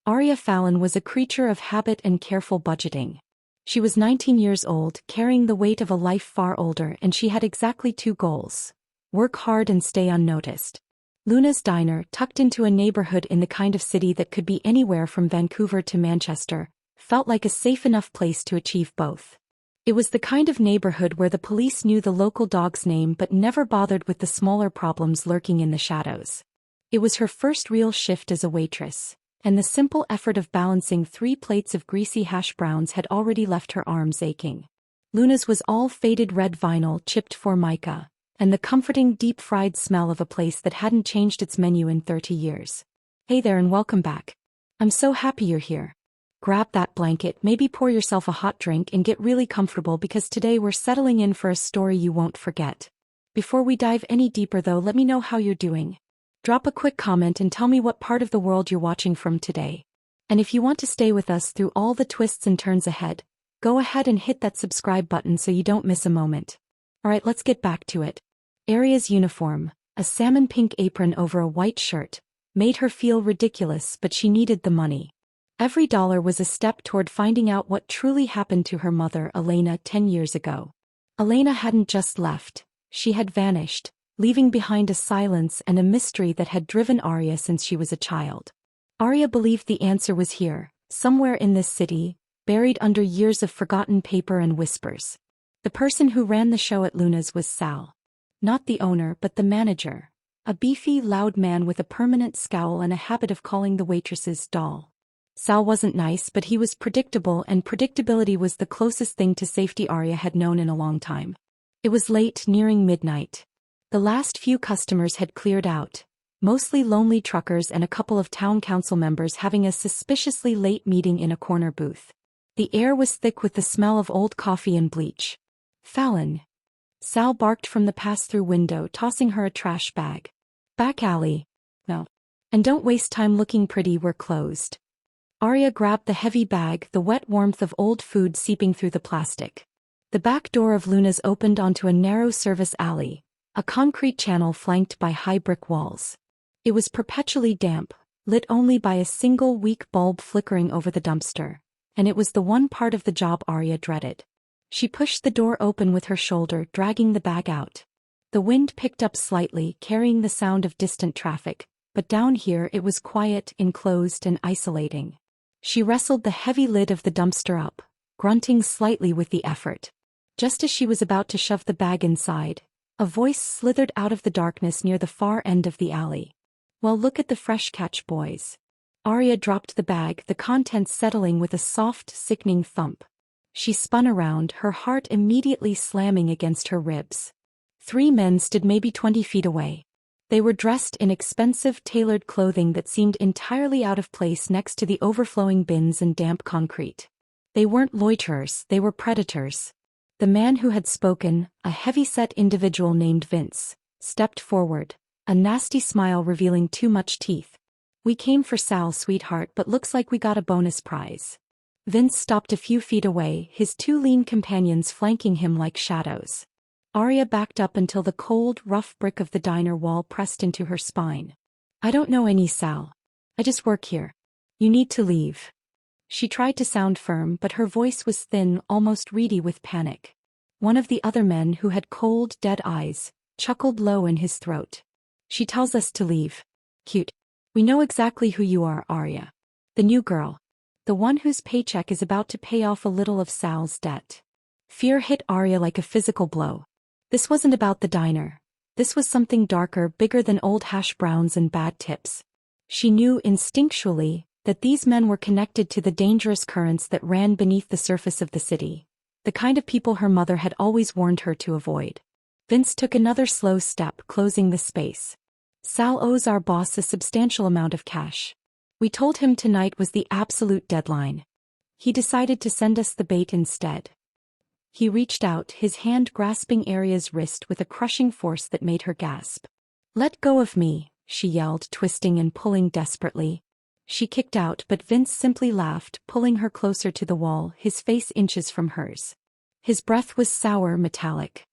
Arya Fallon was a creature of habit and careful budgeting. She was 19 years old, carrying the weight of a life far older, and she had exactly two goals: work hard and stay unnoticed. Luna's Diner, tucked into a neighborhood in the kind of city that could be anywhere from Vancouver to Manchester, felt like a safe enough place to achieve both. It was the kind of neighborhood where the police knew the local dog's name but never bothered with the smaller problems lurking in the shadows. It was her first real shift as a waitress, and the simple effort of balancing 3 plates of greasy hash browns had already left her arms aching. Luna's was all faded red vinyl, chipped formica, and the comforting deep-fried smell of a place that hadn't changed its menu in 30 years. Hey there and welcome back. I'm so happy you're here. Grab that blanket, maybe pour yourself a hot drink and get really comfortable because today we're settling in for a story you won't forget. Before we dive any deeper though, let me know how you're doing. Drop a quick comment and tell me what part of the world you're watching from today. And if you want to stay with us through all the twists and turns ahead, go ahead and hit that subscribe button so you don't miss a moment. Alright, let's get back to it. Arya's uniform, a salmon pink apron over a white shirt, made her feel ridiculous, but she needed the money. Every dollar was a step toward finding out what truly happened to her mother, Elena, 10 years ago. Elena hadn't just left, she had vanished, leaving behind a silence and a mystery that had driven Arya since she was a child. Arya believed the answer was here, somewhere in this city, buried under years of forgotten paper and whispers. The person who ran the show at Luna's was Sal. Not the owner but the manager, a beefy, loud man with a permanent scowl and a habit of calling the waitresses doll. Sal wasn't nice, but he was predictable, and predictability was the closest thing to safety Arya had known in a long time. It was late, nearing midnight. The last few customers had cleared out, mostly lonely truckers and a couple of town council members having a suspiciously late meeting in a corner booth. The air was thick with the smell of old coffee and bleach. Fallon. Sal barked from the pass-through window, tossing her a trash bag. Back alley. No. And don't waste time looking pretty, we're closed. Arya grabbed the heavy bag, the wet warmth of old food seeping through the plastic. The back door of Luna's opened onto a narrow service alley, a concrete channel flanked by high brick walls. It was perpetually damp, lit only by a single weak bulb flickering over the dumpster, and it was the one part of the job Arya dreaded. She pushed the door open with her shoulder, dragging the bag out. The wind picked up slightly, carrying the sound of distant traffic, but down here it was quiet, enclosed, and isolating. She wrestled the heavy lid of the dumpster up, grunting slightly with the effort. Just as she was about to shove the bag inside, a voice slithered out of the darkness near the far end of the alley. Well, look at the fresh catch, boys. Arya dropped the bag, the contents settling with a soft, sickening thump. She spun around, her heart immediately slamming against her ribs. 3 men stood maybe 20 feet away. They were dressed in expensive, tailored clothing that seemed entirely out of place next to the overflowing bins and damp concrete. They weren't loiterers, they were predators. The man who had spoken, a heavy-set individual named Vince, stepped forward, a nasty smile revealing too much teeth. We came for Sal, sweetheart, but looks like we got a bonus prize. Vince stopped a few feet away, his 2 lean companions flanking him like shadows. Arya backed up until the cold, rough brick of the diner wall pressed into her spine. I don't know any Sal. I just work here. You need to leave. She tried to sound firm, but her voice was thin, almost reedy with panic. One of the other men, who had cold, dead eyes, chuckled low in his throat. She tells us to leave. Cute. We know exactly who you are, Arya. The new girl. The one whose paycheck is about to pay off a little of Sal's debt. Fear hit Arya like a physical blow. This wasn't about the diner. This was something darker, bigger than old hash browns and bad tips. She knew instinctually that these men were connected to the dangerous currents that ran beneath the surface of the city, the kind of people her mother had always warned her to avoid. Vince took another slow step, closing the space. Sal owes our boss a substantial amount of cash. We told him tonight was the absolute deadline. He decided to send us the bait instead. He reached out, his hand grasping Arya's wrist with a crushing force that made her gasp. Let go of me, she yelled, twisting and pulling desperately. She kicked out, but Vince simply laughed, pulling her closer to the wall, his face inches from hers. His breath was sour, metallic.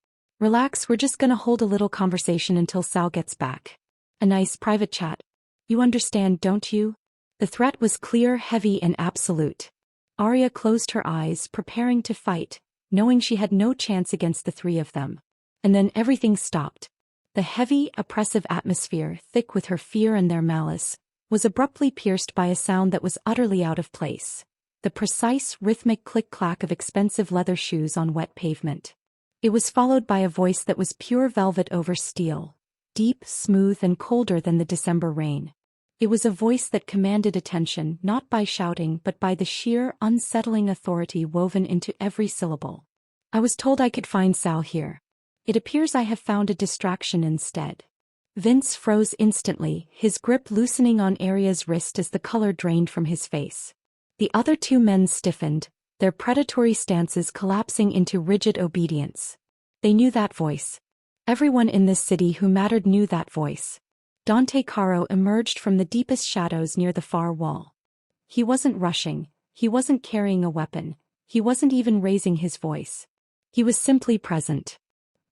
Relax, we're just gonna hold a little conversation until Sal gets back. A nice private chat. You understand, don't you? The threat was clear, heavy, and absolute. Arya closed her eyes, preparing to fight, knowing she had no chance against the three of them. And then everything stopped. The heavy, oppressive atmosphere, thick with her fear and their malice, was abruptly pierced by a sound that was utterly out of place. The precise, rhythmic click-clack of expensive leather shoes on wet pavement. It was followed by a voice that was pure velvet over steel, deep, smooth, and colder than the December rain. It was a voice that commanded attention not by shouting but by the sheer, unsettling authority woven into every syllable. "I was told I could find Sal here. It appears I have found a distraction instead." Vince froze instantly, his grip loosening on Arya's wrist as the color drained from his face. The other two men stiffened, their predatory stances collapsing into rigid obedience. They knew that voice. Everyone in this city who mattered knew that voice. Dante Caro emerged from the deepest shadows near the far wall. He wasn't rushing, he wasn't carrying a weapon, he wasn't even raising his voice. He was simply present.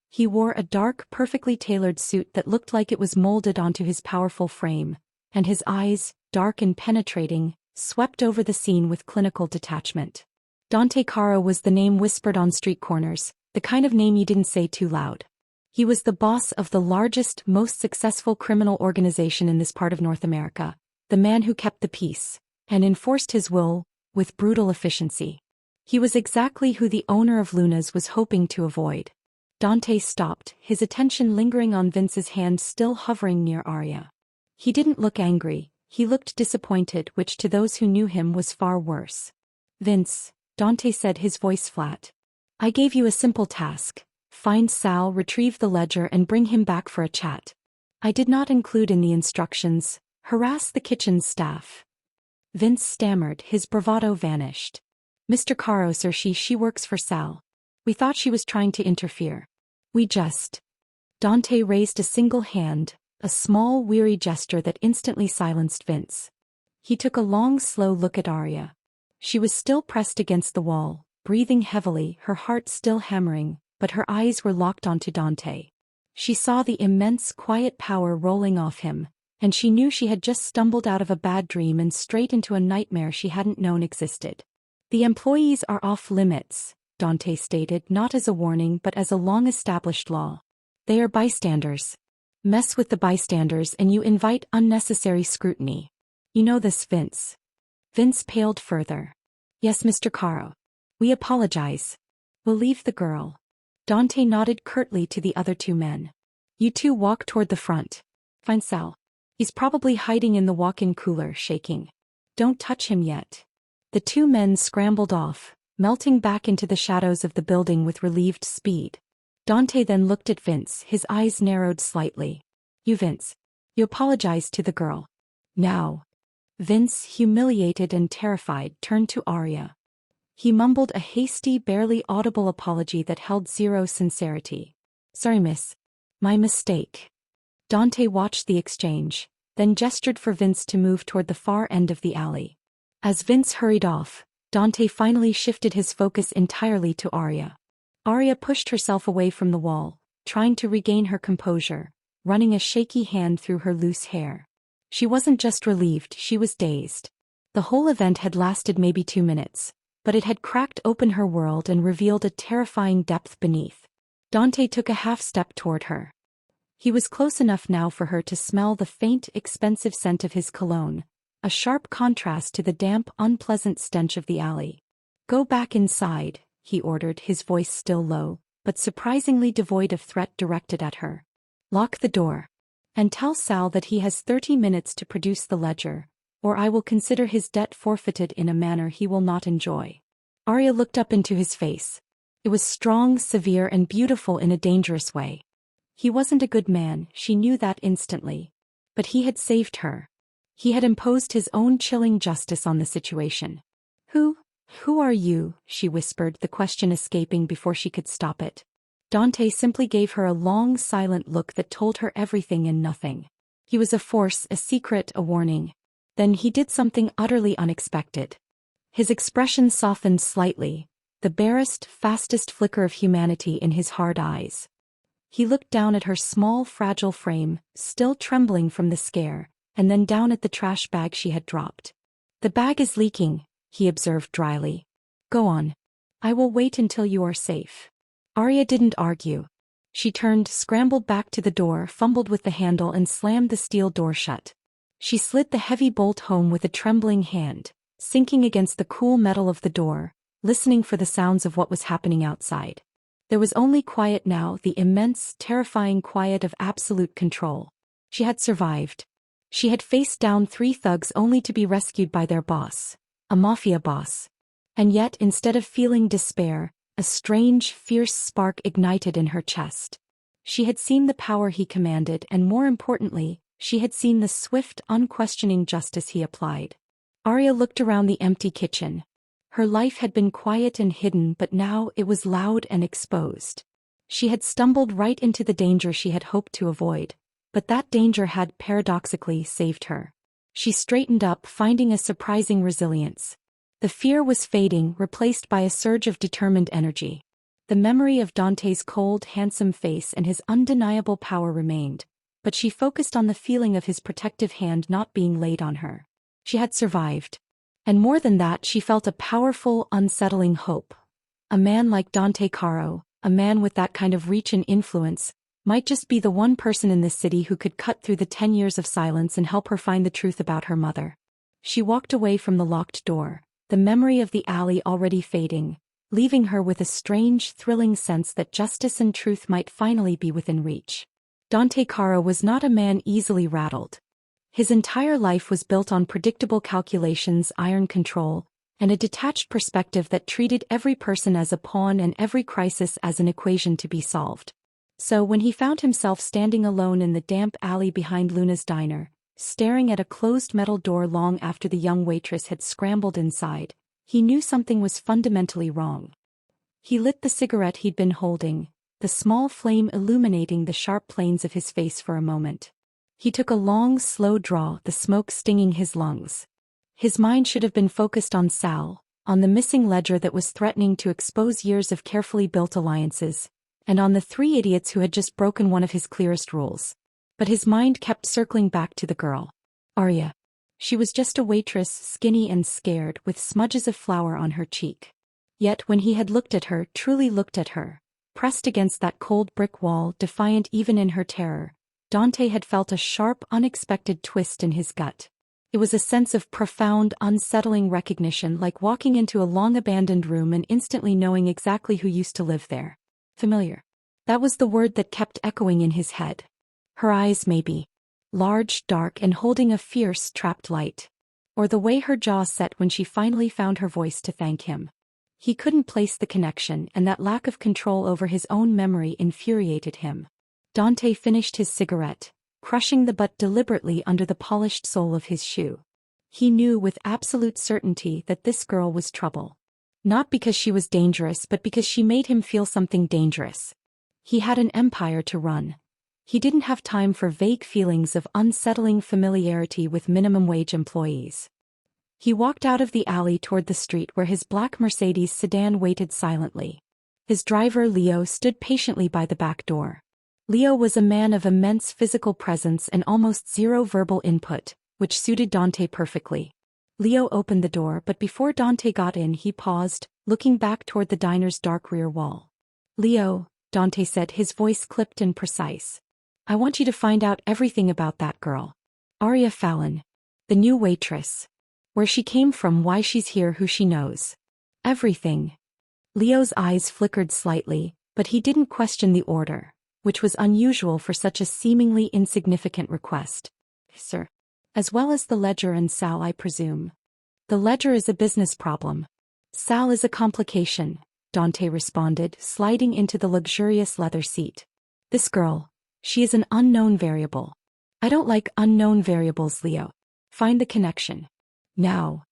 He wore a dark, perfectly tailored suit that looked like it was molded onto his powerful frame, and his eyes, dark and penetrating, swept over the scene with clinical detachment. Dante Caro was the name whispered on street corners, the kind of name you didn't say too loud. He was the boss of the largest, most successful criminal organization in this part of North America, the man who kept the peace, and enforced his will, with brutal efficiency. He was exactly who the owner of Luna's was hoping to avoid. Dante stopped, his attention lingering on Vince's hand still hovering near Arya. He didn't look angry, he looked disappointed, which to those who knew him was far worse. "Vince," Dante said, his voice flat. "I gave you a simple task. Find Sal, retrieve the ledger, and bring him back for a chat. I did not include in the instructions, harass the kitchen staff." Vince stammered, his bravado vanished. "Mr. Caro, sir, she works for Sal. We thought she was trying to interfere. We just..." Dante raised a single hand, a small, weary gesture that instantly silenced Vince. He took a long, slow look at Arya. She was still pressed against the wall, breathing heavily, her heart still hammering, but her eyes were locked onto Dante. She saw the immense, quiet power rolling off him, and she knew she had just stumbled out of a bad dream and straight into a nightmare she hadn't known existed. "The employees are off limits," Dante stated, not as a warning but as a long-established law. "They are bystanders. Mess with the bystanders and you invite unnecessary scrutiny. You know this, Vince." Vince paled further. "Yes, Mr. Caro. We apologize. We'll leave the girl." Dante nodded curtly to the other two men. "You two walk toward the front. Find Sal. He's probably hiding in the walk-in cooler, shaking. Don't touch him yet." The two men scrambled off, melting back into the shadows of the building with relieved speed. Dante then looked at Vince, his eyes narrowed slightly. "You, Vince. You apologized to the girl. Now." Vince, humiliated and terrified, turned to Arya. He mumbled a hasty, barely audible apology that held zero sincerity. "Sorry, miss. My mistake." Dante watched the exchange, then gestured for Vince to move toward the far end of the alley. As Vince hurried off, Dante finally shifted his focus entirely to Arya. Arya pushed herself away from the wall, trying to regain her composure, running a shaky hand through her loose hair. She wasn't just relieved, she was dazed. The whole event had lasted maybe 2 minutes, but it had cracked open her world and revealed a terrifying depth beneath. Dante took a half-step toward her. He was close enough now for her to smell the faint, expensive scent of his cologne, a sharp contrast to the damp, unpleasant stench of the alley. "Go back inside," he ordered, his voice still low, but surprisingly devoid of threat directed at her. "Lock the door. And tell Sal that he has 30 minutes to produce the ledger, or I will consider his debt forfeited in a manner he will not enjoy." Arya looked up into his face. It was strong, severe, and beautiful in a dangerous way. He wasn't a good man, she knew that instantly. But he had saved her. He had imposed his own chilling justice on the situation. Who are you?" she whispered, the question escaping before she could stop it. Dante simply gave her a long, silent look that told her everything and nothing. He was a force, a secret, a warning. Then he did something utterly unexpected. His expression softened slightly, the barest, fastest flicker of humanity in his hard eyes. He looked down at her small, fragile frame, still trembling from the scare, and then down at the trash bag she had dropped. The bag is leaking, he observed dryly. Go on. I will wait until you are safe. Arya didn't argue. She turned, scrambled back to the door, fumbled with the handle and slammed the steel door shut. She slid the heavy bolt home with a trembling hand, sinking against the cool metal of the door, listening for the sounds of what was happening outside. There was only quiet now, the immense, terrifying quiet of absolute control. She had survived. She had faced down 3 thugs only to be rescued by their boss, a mafia boss. And yet, instead of feeling despair, a strange, fierce spark ignited in her chest. She had seen the power he commanded and, more importantly, she had seen the swift, unquestioning justice he applied. Arya looked around the empty kitchen. Her life had been quiet and hidden, but now it was loud and exposed. She had stumbled right into the danger she had hoped to avoid, but that danger had, paradoxically, saved her. She straightened up, finding a surprising resilience. The fear was fading, replaced by a surge of determined energy. The memory of Dante's cold, handsome face and his undeniable power remained, but she focused on the feeling of his protective hand not being laid on her. She had survived. And more than that, she felt a powerful, unsettling hope. A man like Dante Caro, a man with that kind of reach and influence, might just be the one person in this city who could cut through the 10 years of silence and help her find the truth about her mother. She walked away from the locked door, the memory of the alley already fading, leaving her with a strange, thrilling sense that justice and truth might finally be within reach. Dante Caro was not a man easily rattled. His entire life was built on predictable calculations, iron control, and a detached perspective that treated every person as a pawn and every crisis as an equation to be solved. So when he found himself standing alone in the damp alley behind Luna's diner, staring at a closed metal door long after the young waitress had scrambled inside, he knew something was fundamentally wrong. He lit the cigarette he'd been holding, the small flame illuminating the sharp planes of his face for a moment. He took a long, slow draw, the smoke stinging his lungs. His mind should have been focused on Sal, on the missing ledger that was threatening to expose years of carefully built alliances, and on the 3 idiots who had just broken one of his clearest rules. But his mind kept circling back to the girl. Arya. She was just a waitress, skinny and scared, with smudges of flour on her cheek. Yet when he had looked at her, truly looked at her, pressed against that cold brick wall, defiant even in her terror, Dante had felt a sharp, unexpected twist in his gut. It was a sense of profound, unsettling recognition, like walking into a long-abandoned room and instantly knowing exactly who used to live there. Familiar. That was the word that kept echoing in his head. Her eyes, maybe. Large, dark, and holding a fierce, trapped light. Or the way her jaw set when she finally found her voice to thank him. He couldn't place the connection, and that lack of control over his own memory infuriated him. Dante finished his cigarette, crushing the butt deliberately under the polished sole of his shoe. He knew with absolute certainty that this girl was trouble. Not because she was dangerous, but because she made him feel something dangerous. He had an empire to run. He didn't have time for vague feelings of unsettling familiarity with minimum-wage employees. He walked out of the alley toward the street where his black Mercedes sedan waited silently. His driver, Leo, stood patiently by the back door. Leo was a man of immense physical presence and almost zero verbal input, which suited Dante perfectly. Leo opened the door, but before Dante got in he paused, looking back toward the diner's dark rear wall. Leo, Dante said, his voice clipped and precise. I want you to find out everything about that girl. Arya Fallon. The new waitress. Where she came from, why she's here, who she knows. Everything. Leo's eyes flickered slightly, but he didn't question the order, which was unusual for such a seemingly insignificant request. Sir. As well as the ledger and Sal, I presume. The ledger is a business problem. Sal is a complication, Dante responded, sliding into the luxurious leather seat. This girl. She is an unknown variable. I don't like unknown variables, Leo. Find the connection. Now.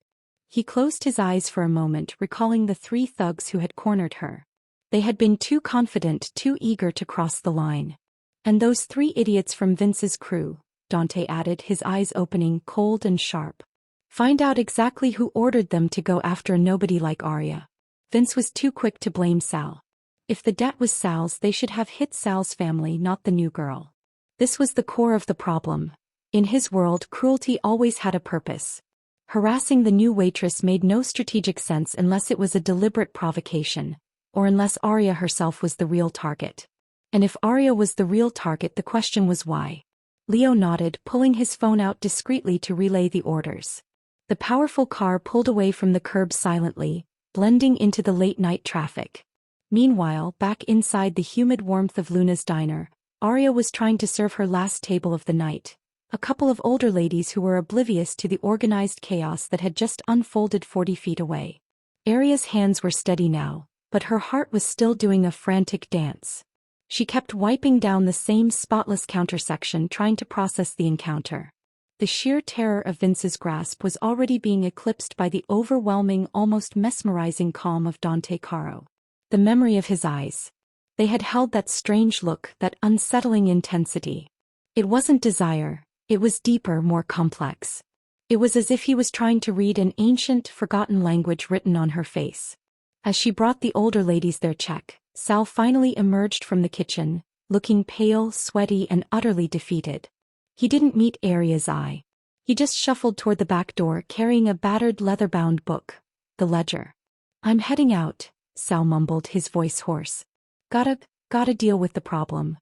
He closed his eyes for a moment, recalling the 3 thugs who had cornered her. They had been too confident, too eager to cross the line. And those 3 idiots from Vince's crew, Dante added, his eyes opening, cold and sharp. Find out exactly who ordered them to go after a nobody like Arya. Vince was too quick to blame Sal. If the debt was Sal's, they should have hit Sal's family, not the new girl. This was the core of the problem. In his world, cruelty always had a purpose. Harassing the new waitress made no strategic sense unless it was a deliberate provocation, or unless Arya herself was the real target. And if Arya was the real target, the question was why. Leo nodded, pulling his phone out discreetly to relay the orders. The powerful car pulled away from the curb silently, blending into the late-night traffic. Meanwhile, back inside the humid warmth of Luna's diner, Arya was trying to serve her last table of the night. A couple of older ladies who were oblivious to the organized chaos that had just unfolded 40 feet away. Arya's hands were steady now, but her heart was still doing a frantic dance. She kept wiping down the same spotless countersection, trying to process the encounter. The sheer terror of Vince's grasp was already being eclipsed by the overwhelming, almost mesmerizing calm of Dante Caro. The memory of his eyes. They had held that strange look, that unsettling intensity. It wasn't desire, it was deeper, more complex. It was as if he was trying to read an ancient, forgotten language written on her face. As she brought the older ladies their check, Sal finally emerged from the kitchen, looking pale, sweaty, and utterly defeated. He didn't meet Arya's eye. He just shuffled toward the back door carrying a battered leather-bound book, the ledger. "I'm heading out," Sal mumbled, his voice hoarse. Gotta deal with the problem."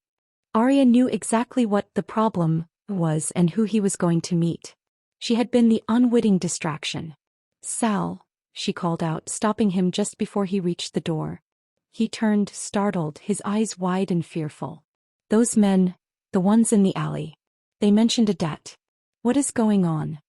Arya knew exactly what the problem was and who he was going to meet. She had been the unwitting distraction. "Sal," she called out, stopping him just before he reached the door. He turned, startled, his eyes wide and fearful. "Those men, the ones in the alley. They mentioned a debt. What is going on?"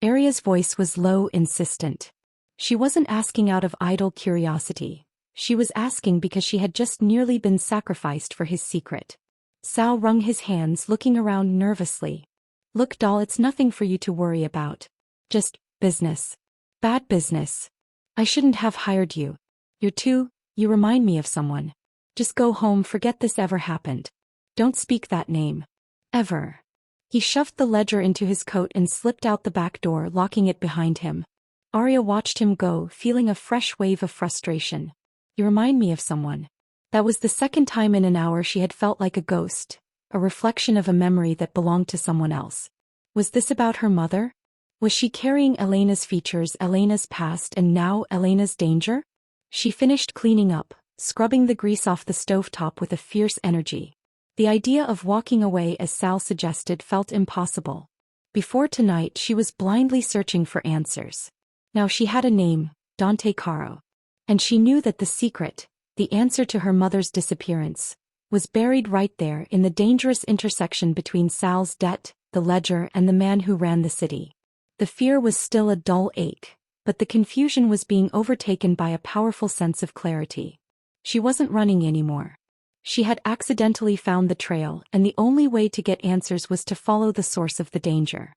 Arya's voice was low, insistent. She wasn't asking out of idle curiosity. She was asking because she had just nearly been sacrificed for his secret. Sal wrung his hands, looking around nervously. "Look, doll, it's nothing for you to worry about. Just business. Bad business. I shouldn't have hired you. You remind me of someone. Just go home, forget this ever happened. Don't speak that name. Ever." He shoved the ledger into his coat and slipped out the back door, locking it behind him. Arya watched him go, feeling a fresh wave of frustration. "You remind me of someone." That was the second time in an hour she had felt like a ghost, a reflection of a memory that belonged to someone else. Was this about her mother? Was she carrying Elena's features, Elena's past, and now Elena's danger? She finished cleaning up, scrubbing the grease off the stovetop with a fierce energy. The idea of walking away, as Sal suggested, felt impossible. Before tonight she was blindly searching for answers. Now she had a name, Dante Caro. And she knew that the secret, the answer to her mother's disappearance, was buried right there in the dangerous intersection between Sal's debt, the ledger, and the man who ran the city. The fear was still a dull ache, but the confusion was being overtaken by a powerful sense of clarity. She wasn't running anymore. She had accidentally found the trail, and the only way to get answers was to follow the source of the danger.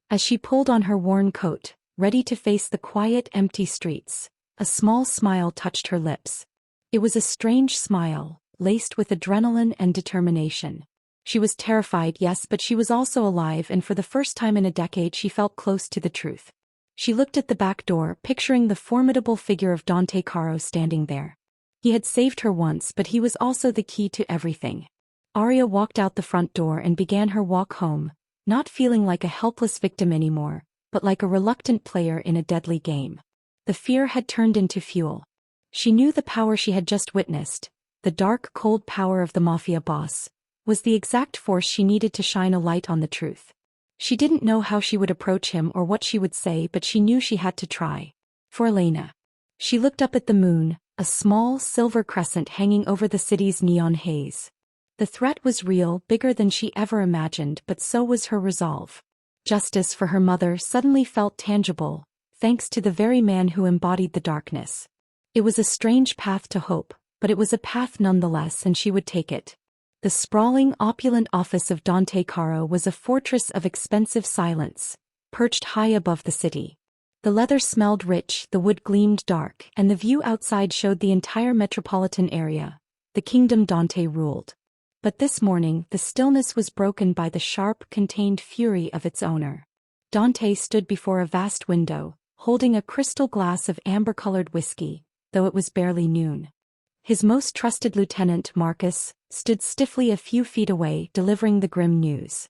As she pulled on her worn coat, ready to face the quiet, empty streets, a small smile touched her lips. It was a strange smile, laced with adrenaline and determination. She was terrified, yes, but she was also alive, and for the first time in a decade she felt close to the truth. She looked at the back door, picturing the formidable figure of Dante Caro standing there. He had saved her once, but he was also the key to everything. Arya walked out the front door and began her walk home, not feeling like a helpless victim anymore, but like a reluctant player in a deadly game. The fear had turned into fuel. She knew the power she had just witnessed, the dark, cold power of the Mafia boss, was the exact force she needed to shine a light on the truth. She didn't know how she would approach him or what she would say, but she knew she had to try. For Elena. She looked up at the moon, a small silver crescent hanging over the city's neon haze. The threat was real, bigger than she ever imagined, but so was her resolve. Justice for her mother suddenly felt tangible, thanks to the very man who embodied the darkness. It was a strange path to hope, but it was a path nonetheless, and she would take it. The sprawling, opulent office of Dante Caro was a fortress of expensive silence, perched high above the city. The leather smelled rich, the wood gleamed dark, and the view outside showed the entire metropolitan area, the kingdom Dante ruled. But this morning, the stillness was broken by the sharp, contained fury of its owner. Dante stood before a vast window, holding a crystal glass of amber-colored whiskey, though it was barely noon. His most trusted lieutenant, Marcus, stood stiffly a few feet away, delivering the grim news.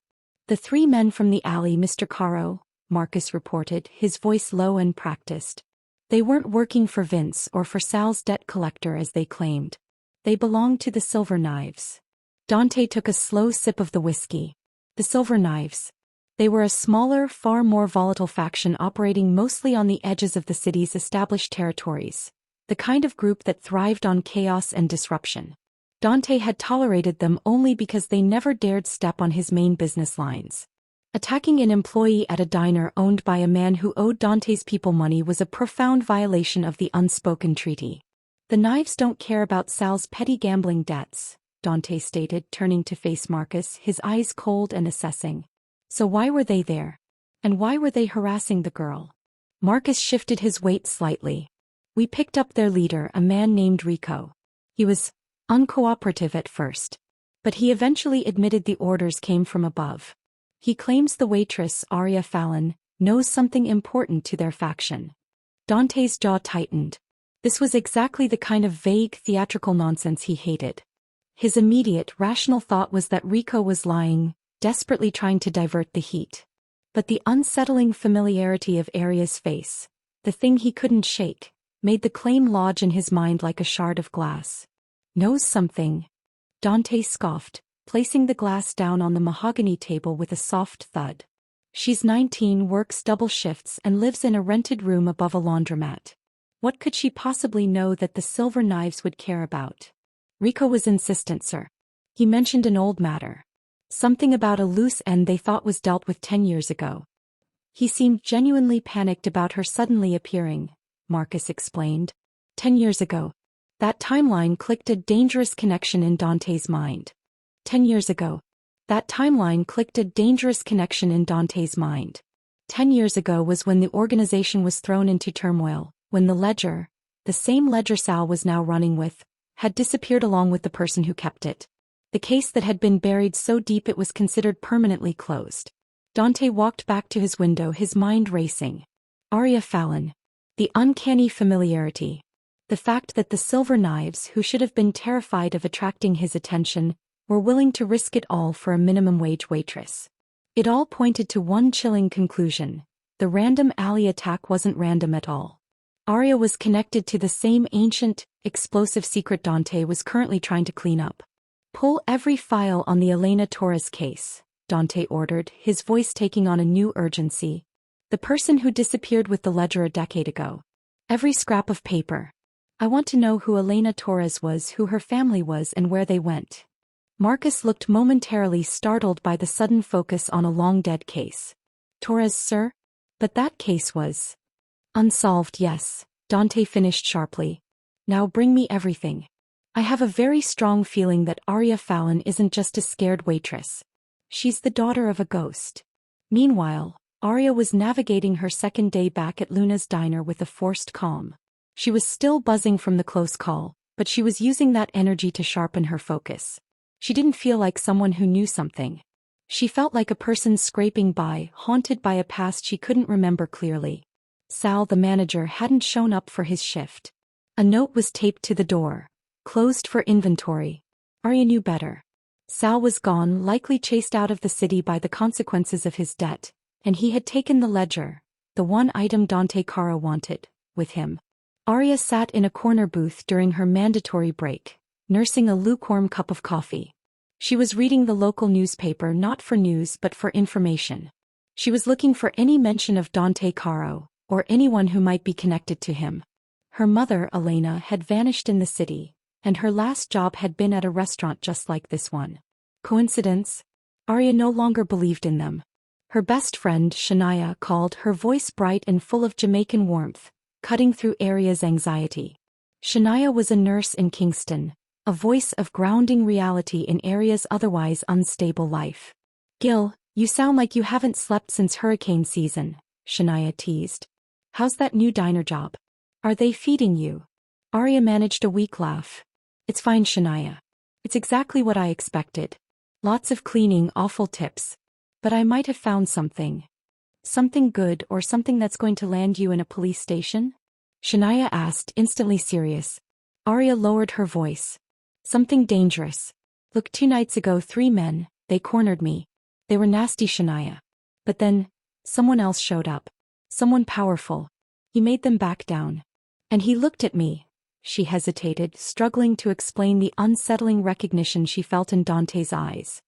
"The three men from the alley, Mr. Caro, Marcus reported, his voice low and practiced. They weren't working for Vince or for Sal's debt collector as they claimed. They belonged to the Silver Knives. Dante took a slow sip of the whiskey. The Silver Knives. They were a smaller, far more volatile faction operating mostly on the edges of the city's established territories, the kind of group that thrived on chaos and disruption. Dante had tolerated them only because they never dared step on his main business lines. Attacking an employee at a diner owned by a man who owed Dante's people money was a profound violation of the unspoken treaty. The Knives don't care about Sal's petty gambling debts, Dante stated, turning to face Marcus, his eyes cold and assessing. So why were they there? And why were they harassing the girl? Marcus shifted his weight slightly. We picked up their leader, a man named Rico. He was uncooperative at first, but he eventually admitted the orders came from above. He claims the waitress, Arya Fallon, knows something important to their faction. Dante's jaw tightened. This was exactly the kind of vague, theatrical nonsense he hated. His immediate, rational thought was that Rico was lying, desperately trying to divert the heat. But the unsettling familiarity of Arya's face, the thing he couldn't shake, made the claim lodge in his mind like a shard of glass. Knows something? Dante scoffed, placing the glass down on the mahogany table with a soft thud. She's 19, works double shifts and lives in a rented room above a laundromat. What could she possibly know that the Silver Knives would care about? Rico was insistent, sir. He mentioned an old matter. Something about a loose end they thought was dealt with 10 years ago. He seemed genuinely panicked about her suddenly appearing, Marcus explained. 10 years ago. That timeline clicked, a dangerous connection in Dante's mind. 10 years ago. That timeline clicked, a dangerous connection in Dante's mind. 10 years ago was when the organization was thrown into turmoil, when the ledger, the same ledger Sal was now running with, had disappeared along with the person who kept it. The case that had been buried so deep it was considered permanently closed. Dante walked back to his window, his mind racing. Arya Fallon. The uncanny familiarity. The fact that the Silver Knives, who should have been terrified of attracting his attention, were willing to risk it all for a minimum wage waitress. It all pointed to one chilling conclusion. The random alley attack wasn't random at all. Arya was connected to the same ancient, explosive secret Dante was currently trying to clean up. Pull every file on the Elena Torres case, Dante ordered, his voice taking on a new urgency. The person who disappeared with the ledger a decade ago. Every scrap of paper. I want to know who Elena Torres was, who her family was, and where they went. Marcus looked momentarily startled by the sudden focus on a long-dead case. Torres, sir? But that case was unsolved, yes, Dante finished sharply. Now bring me everything. I have a very strong feeling that Arya Fallon isn't just a scared waitress. She's the daughter of a ghost. Meanwhile, Arya was navigating her second day back at Luna's diner with a forced calm. She was still buzzing from the close call, but she was using that energy to sharpen her focus. She didn't feel like someone who knew something. She felt like a person scraping by, haunted by a past she couldn't remember clearly. Sal, the manager, hadn't shown up for his shift. A note was taped to the door. Closed for inventory. Arya knew better. Sal was gone, likely chased out of the city by the consequences of his debt, and he had taken the ledger, the one item Dante Caro wanted, with him. Arya sat in a corner booth during her mandatory break, nursing a lukewarm cup of coffee. She was reading the local newspaper not for news but for information. She was looking for any mention of Dante Caro, or anyone who might be connected to him. Her mother, Elena, had vanished in the city, and her last job had been at a restaurant just like this one. Coincidence? Arya no longer believed in them. Her best friend, Shania, called, her voice bright and full of Jamaican warmth, cutting through Arya's anxiety. Shania was a nurse in Kingston, a voice of grounding reality in Arya's otherwise unstable life. Gil, you sound like you haven't slept since hurricane season, Shania teased. How's that new diner job? Are they feeding you? Arya managed a weak laugh. It's fine, Shania. It's exactly what I expected. Lots of cleaning, awful tips. But I might have found something. Something good, or something that's going to land you in a police station? Shania asked, instantly serious. Arya lowered her voice. Something dangerous. Look, 2 nights ago 3 men, they cornered me. They were nasty, Shania. But then, Someone else showed up. Someone powerful. He made them back down. And he looked at me. She hesitated, struggling to explain the unsettling recognition she felt in Dante's eyes.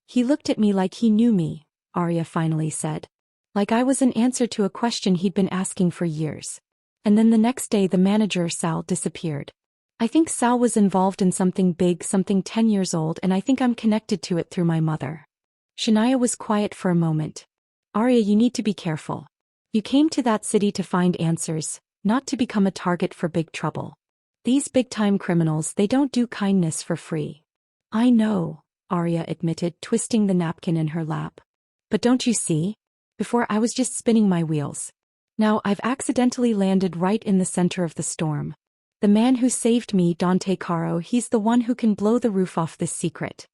He looked at me like he knew me, Arya finally said. Like I was an answer to a question he'd been asking for years. And then the next day the manager, Sal, disappeared. I think Sal was involved in something big, something 10 years old, and I think I'm connected to it through my mother. Shania was quiet for a moment. Arya, you need to be careful. You came to that city to find answers, not to become a target for big trouble. These big-time criminals, they don't do kindness for free. I know, Arya admitted, twisting the napkin in her lap. But don't you see? Before I was just spinning my wheels. Now I've accidentally landed right in the center of the storm. The man who saved me, Dante Caro, he's the one who can blow the roof off this secret.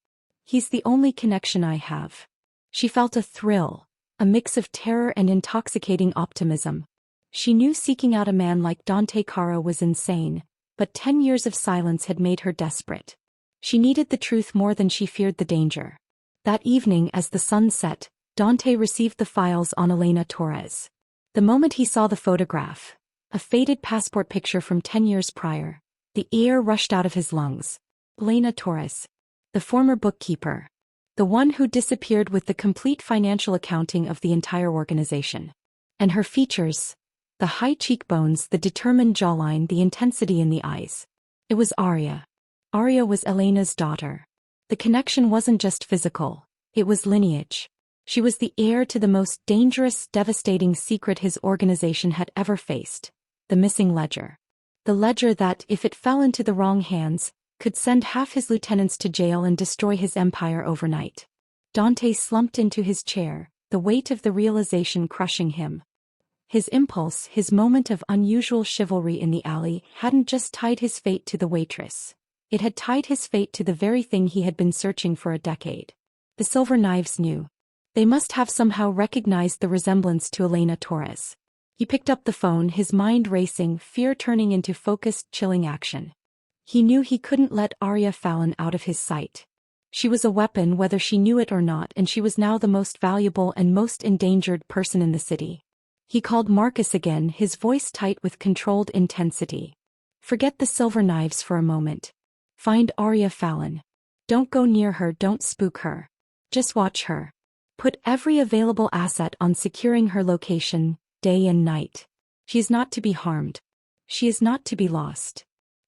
He's the only connection I have. She felt a thrill, a mix of terror and intoxicating optimism. She knew seeking out a man like Dante Caro was insane, but 10 years of silence had made her desperate. She needed the truth more than she feared the danger. That evening, as the sun set, Dante received the files on Elena Torres. The moment he saw the photograph, a faded passport picture from 10 years prior, the air rushed out of his lungs. Elena Torres, the former bookkeeper, the one who disappeared with the complete financial accounting of the entire organization. And her features, the high cheekbones, the determined jawline, the intensity in the eyes. It was Arya. Arya was Elena's daughter. The connection wasn't just physical, it was lineage. She was the heir to the most dangerous, devastating secret his organization had ever faced. The missing ledger. The ledger that, if it fell into the wrong hands, could send half his lieutenants to jail and destroy his empire overnight. Dante slumped into his chair, the weight of the realization crushing him. His impulse, his moment of unusual chivalry in the alley, hadn't just tied his fate to the waitress. It had tied his fate to the very thing he had been searching for a decade. The Silver Knives knew. They must have somehow recognized the resemblance to Elena Torres. He picked up the phone, his mind racing, fear turning into focused, chilling action. He knew he couldn't let Arya Fallon out of his sight. She was a weapon whether she knew it or not, and she was now the most valuable and most endangered person in the city. He called Marcus again, his voice tight with controlled intensity. Forget the Silver Knives for a moment. Find Arya Fallon. Don't go near her, don't spook her. Just watch her. Put every available asset on securing her location, day and night. She is not to be harmed. She is not to be lost.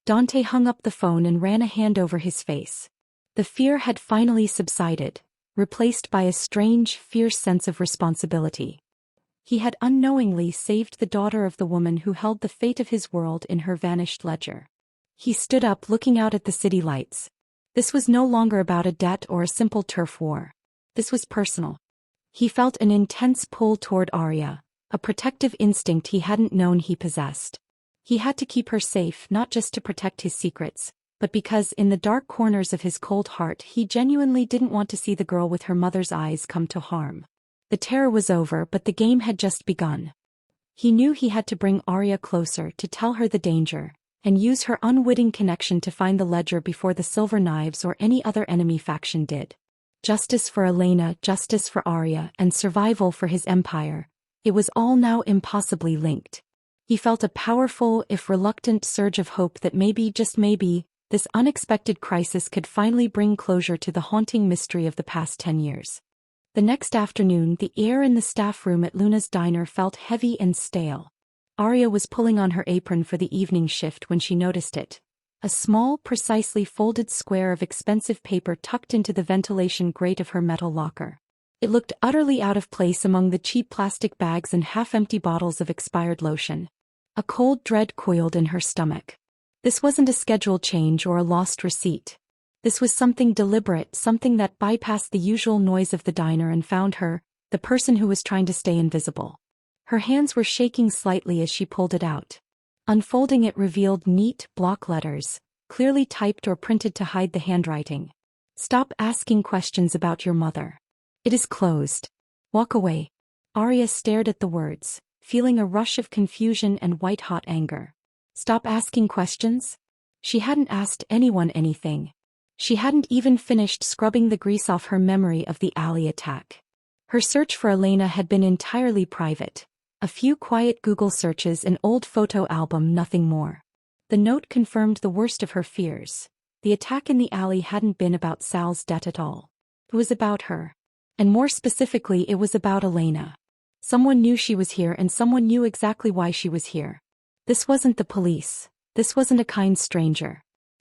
Dante hung up the phone and ran a hand over his face. The fear had finally subsided, replaced by a strange, fierce sense of responsibility. He had unknowingly saved the daughter of the woman who held the fate of his world in her vanished ledger. He stood up, looking out at the city lights. This was no longer about a debt or a simple turf war. This was personal. He felt an intense pull toward Arya, a protective instinct he hadn't known he possessed. He had to keep her safe, not just to protect his secrets, but because in the dark corners of his cold heart he genuinely didn't want to see the girl with her mother's eyes come to harm. The terror was over, but the game had just begun. He knew he had to bring Arya closer, to tell her the danger, and use her unwitting connection to find the ledger before the Silver Knives or any other enemy faction did. Justice for Elena, justice for Arya, and survival for his empire. It was all now impossibly linked. He felt a powerful, if reluctant, surge of hope that maybe, just maybe, this unexpected crisis could finally bring closure to the haunting mystery of the past 10 years. The next afternoon, the air in the staff room at Luna's diner felt heavy and stale. Arya was pulling on her apron for the evening shift when she noticed it. A small, precisely folded square of expensive paper tucked into the ventilation grate of her metal locker. It looked utterly out of place among the cheap plastic bags and half-empty bottles of expired lotion. A cold dread coiled in her stomach. This wasn't a schedule change or a lost receipt. This was something deliberate, something that bypassed the usual noise of the diner and found her, the person who was trying to stay invisible. Her hands were shaking slightly as she pulled it out. Unfolding it revealed neat, block letters, clearly typed or printed to hide the handwriting. Stop asking questions about your mother. It is closed. Walk away. Arya stared at the words, feeling a rush of confusion and white-hot anger. Stop asking questions? She hadn't asked anyone anything. She hadn't even finished scrubbing the grease off her memory of the alley attack. Her search for Elena had been entirely private. A few quiet Google searches, an old photo album, nothing more. The note confirmed the worst of her fears. The attack in the alley hadn't been about Sal's debt at all. It was about her. And more specifically, it was about Elena. Someone knew she was here, and someone knew exactly why she was here. This wasn't the police. This wasn't a kind stranger.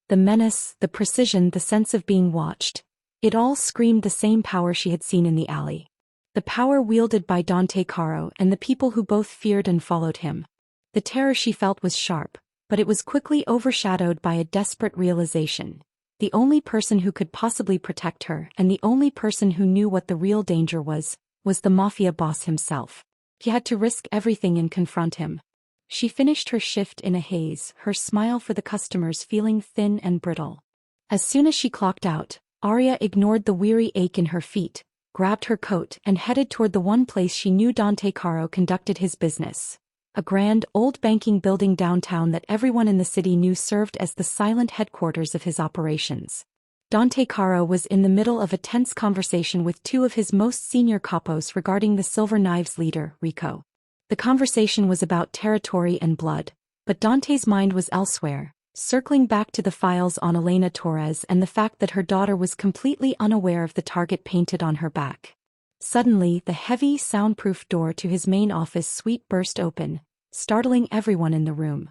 The menace, the precision, the sense of being watched. It all screamed the same power she had seen in the alley. The power wielded by Dante Caro and the people who both feared and followed him. The terror she felt was sharp, but it was quickly overshadowed by a desperate realization. The only person who could possibly protect her, and the only person who knew what the real danger was the Mafia boss himself. She had to risk everything and confront him. She finished her shift in a haze, her smile for the customers feeling thin and brittle. As soon as she clocked out, Arya ignored the weary ache in her feet, grabbed her coat and headed toward the one place she knew Dante Caro conducted his business. A grand, old banking building downtown that everyone in the city knew served as the silent headquarters of his operations. Dante Caro was in the middle of a tense conversation with two of his most senior capos regarding the Silver Knives leader, Rico. The conversation was about territory and blood, but Dante's mind was elsewhere, circling back to the files on Elena Torres and the fact that her daughter was completely unaware of the target painted on her back. Suddenly, the heavy, soundproof door to his main office suite burst open, startling everyone in the room.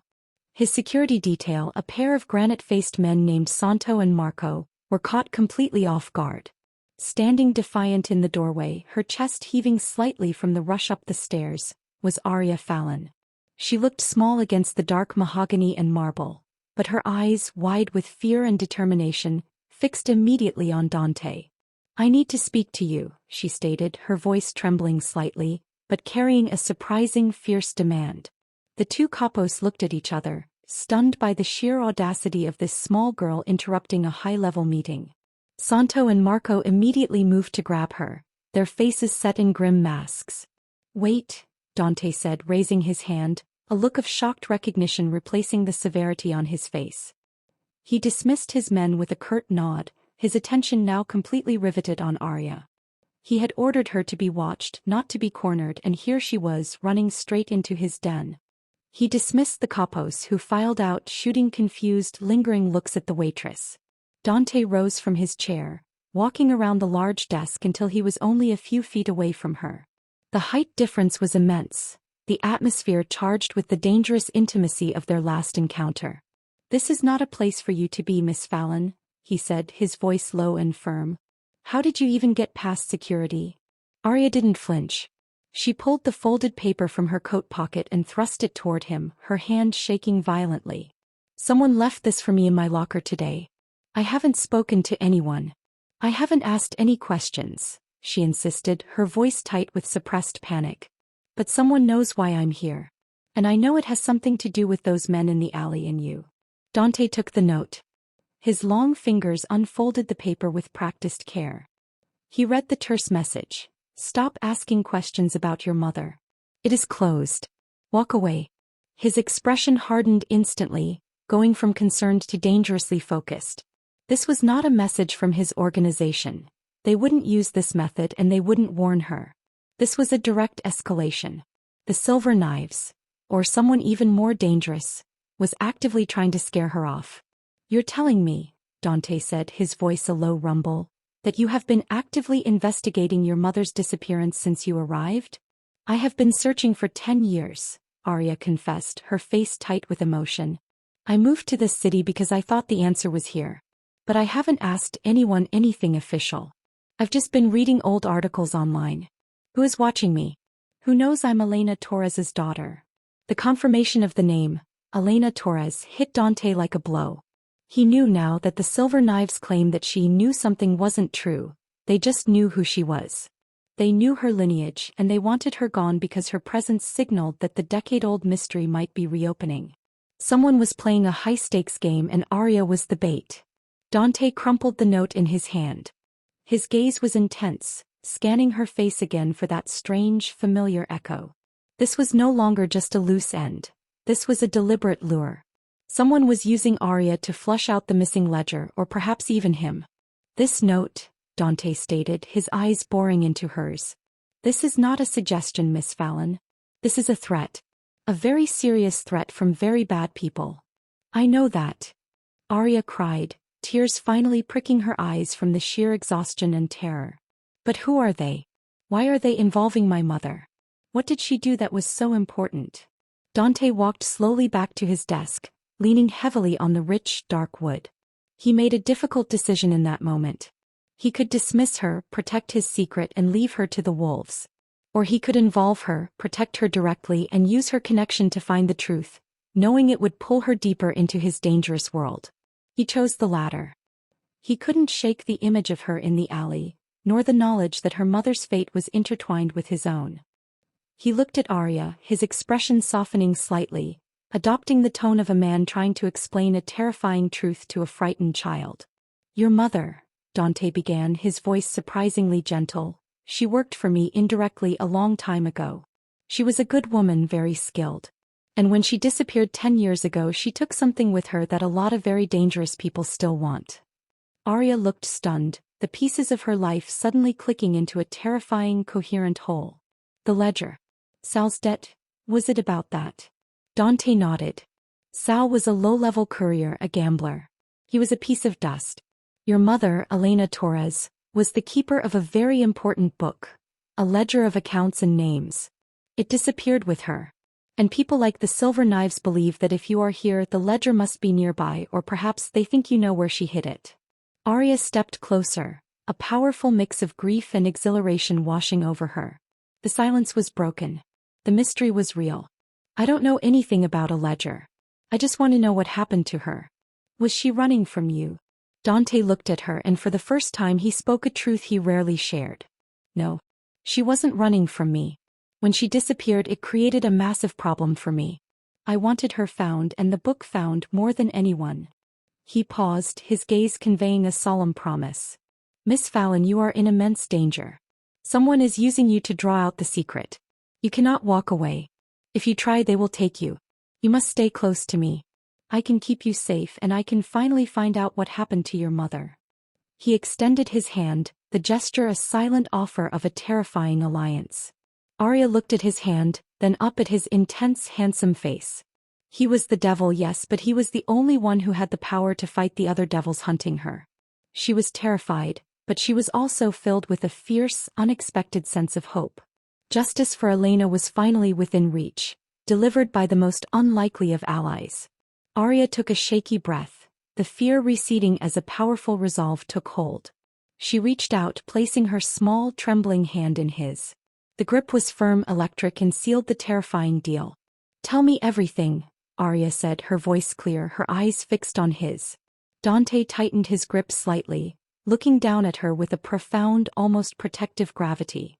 His security detail, a pair of granite-faced men named Santo and Marco, were caught completely off guard. Standing defiant in the doorway, her chest heaving slightly from the rush up the stairs, was Arya Fallon. She looked small against the dark mahogany and marble, but her eyes, wide with fear and determination, fixed immediately on Dante. "I need to speak to you," she stated, her voice trembling slightly, but carrying a surprising, fierce demand. The two capos looked at each other, stunned by the sheer audacity of this small girl interrupting a high-level meeting. Santo and Marco immediately moved to grab her, their faces set in grim masks. "Wait," Dante said, raising his hand, a look of shocked recognition replacing the severity on his face. He dismissed his men with a curt nod, his attention now completely riveted on Arya. He had ordered her to be watched, not to be cornered, and here she was, running straight into his den. He dismissed the capos who filed out, shooting confused, lingering looks at the waitress. Dante rose from his chair, walking around the large desk until he was only a few feet away from her. The height difference was immense, the atmosphere charged with the dangerous intimacy of their last encounter. "This is not a place for you to be, Miss Fallon," he said, his voice low and firm. "How did you even get past security?" Arya didn't flinch. She pulled the folded paper from her coat pocket and thrust it toward him, her hand shaking violently. "Someone left this for me in my locker today. I haven't spoken to anyone. I haven't asked any questions," she insisted, her voice tight with suppressed panic. "But someone knows why I'm here. And I know it has something to do with those men in the alley and you." Dante took the note. His long fingers unfolded the paper with practiced care. He read the terse message. "Stop asking questions about your mother. It is closed. Walk away." His expression hardened instantly, going from concerned to dangerously focused. This was not a message from his organization. They wouldn't use this method and they wouldn't warn her. This was a direct escalation. The Silver Knives, or someone even more dangerous, was actively trying to scare her off. "You're telling me," Dante said, his voice a low rumble, "that you have been actively investigating your mother's disappearance since you arrived?" "I have been searching for 10 years, Arya confessed, her face tight with emotion. "I moved to this city because I thought the answer was here. But I haven't asked anyone anything official. I've just been reading old articles online. Who is watching me? Who knows I'm Elena Torres's daughter?" The confirmation of the name, Elena Torres, hit Dante like a blow. He knew now that the Silver Knives' claim that she knew something wasn't true. They just knew who she was. They knew her lineage, and they wanted her gone because her presence signaled that the decade-old mystery might be reopening. Someone was playing a high-stakes game and Arya was the bait. Dante crumpled the note in his hand. His gaze was intense, scanning her face again for that strange, familiar echo. This was no longer just a loose end. This was a deliberate lure. Someone was using Arya to flush out the missing ledger, or perhaps even him. "This note," Dante stated, his eyes boring into hers. This is not a suggestion, Miss Fallon. This is a threat. A very serious threat from very bad people. I know that. Arya cried, tears finally pricking her eyes from the sheer exhaustion and terror. But who are they? Why are they involving my mother? What did she do that was so important? Dante walked slowly back to his desk, leaning heavily on the rich, dark wood. He made a difficult decision in that moment. He could dismiss her, protect his secret and leave her to the wolves. Or he could involve her, protect her directly and use her connection to find the truth, knowing it would pull her deeper into his dangerous world. He chose the latter. He couldn't shake the image of her in the alley, nor the knowledge that her mother's fate was intertwined with his own. He looked at Arya, his expression softening slightly, adopting the tone of a man trying to explain a terrifying truth to a frightened child. Your mother, Dante began, his voice surprisingly gentle. She worked for me indirectly a long time ago. She was a good woman, very skilled. And when she disappeared 10 years ago, she took something with her that a lot of very dangerous people still want. Arya looked stunned, the pieces of her life suddenly clicking into a terrifying, coherent whole. The ledger. Sal's debt? Was it about that? Dante nodded. Sal was a low-level courier, a gambler. He was a piece of dust. Your mother, Elena Torres, was the keeper of a very important book, a ledger of accounts and names. It disappeared with her. And people like the Silver Knives believe that if you are here, the ledger must be nearby, or perhaps they think you know where she hid it. Arya stepped closer, a powerful mix of grief and exhilaration washing over her. The silence was broken. The mystery was real. I don't know anything about a ledger. I just want to know what happened to her. Was she running from you? Dante looked at her and for the first time he spoke a truth he rarely shared. No. She wasn't running from me. When she disappeared, it created a massive problem for me. I wanted her found and the book found more than anyone. He paused, his gaze conveying a solemn promise. Miss Fallon, you are in immense danger. Someone is using you to draw out the secret. You cannot walk away. If you try, they will take you. You must stay close to me. I can keep you safe and I can finally find out what happened to your mother. He extended his hand, the gesture a silent offer of a terrifying alliance. Arya looked at his hand, then up at his intense, handsome face. He was the devil, yes, but he was the only one who had the power to fight the other devils hunting her. She was terrified, but she was also filled with a fierce, unexpected sense of hope. Justice for Elena was finally within reach, delivered by the most unlikely of allies. Arya took a shaky breath, the fear receding as a powerful resolve took hold. She reached out, placing her small, trembling hand in his. The grip was firm, electric, and sealed the terrifying deal. Tell me everything, Arya said, her voice clear, her eyes fixed on his. Dante tightened his grip slightly, looking down at her with a profound, almost protective gravity.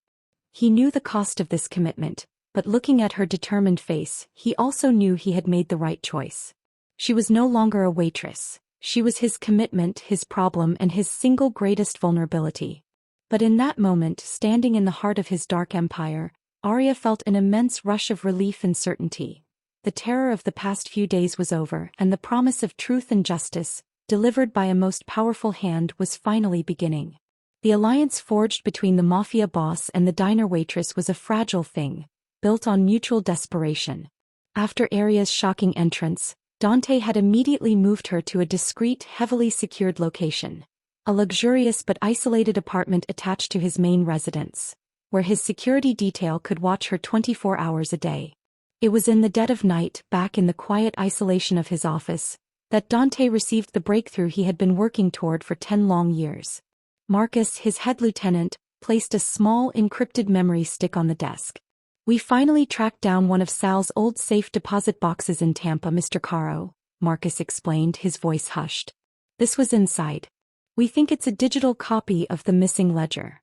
He knew the cost of this commitment, but looking at her determined face, he also knew he had made the right choice. She was no longer a waitress. She was his commitment, his problem, and his single greatest vulnerability. But in that moment, standing in the heart of his dark empire, Arya felt an immense rush of relief and certainty. The terror of the past few days was over, and the promise of truth and justice, delivered by a most powerful hand, was finally beginning. The alliance forged between the Mafia boss and the diner waitress was a fragile thing, built on mutual desperation. After Arya's shocking entrance, Dante had immediately moved her to a discreet, heavily secured location. A luxurious but isolated apartment attached to his main residence, where his security detail could watch her 24 hours a day. It was in the dead of night, back in the quiet isolation of his office, that Dante received the breakthrough he had been working toward for 10 long years. Marcus, his head lieutenant, placed a small encrypted memory stick on the desk. We finally tracked down one of Sal's old safe deposit boxes in Tampa, Mr. Caro, Marcus explained, his voice hushed. This was inside. We think it's a digital copy of the missing ledger.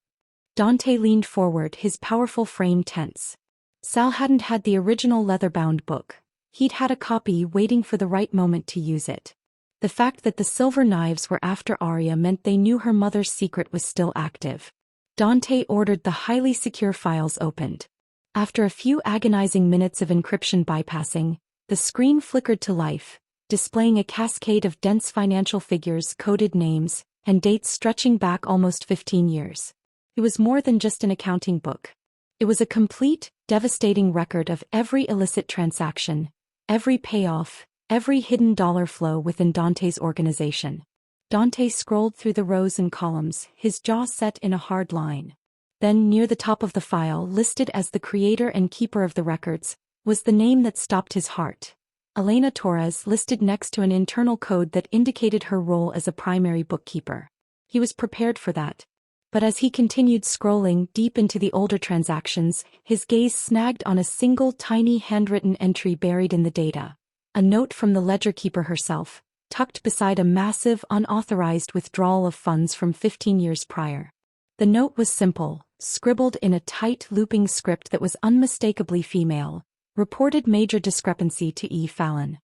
Dante leaned forward, his powerful frame tense. Sal hadn't had the original leather-bound book. He'd had a copy waiting for the right moment to use it. The fact that the Silver Knives were after Arya meant they knew her mother's secret was still active. Dante ordered the highly secure files opened. After a few agonizing minutes of encryption bypassing, the screen flickered to life, displaying a cascade of dense financial figures, coded names, and dates stretching back almost 15 years. It was more than just an accounting book. It was a complete, devastating record of every illicit transaction, every payoff, every hidden dollar flow within Dante's organization. Dante scrolled through the rows and columns, his jaw set in a hard line. Then, near the top of the file, listed as the creator and keeper of the records, was the name that stopped his heart. Elena Torres, listed next to an internal code that indicated her role as a primary bookkeeper. He was prepared for that. But as he continued scrolling deep into the older transactions, his gaze snagged on a single tiny handwritten entry buried in the data. A note from the ledger keeper herself, tucked beside a massive, unauthorized withdrawal of funds from 15 years prior. The note was simple, scribbled in a tight, looping script that was unmistakably female. Reported major discrepancy to E. Fallon.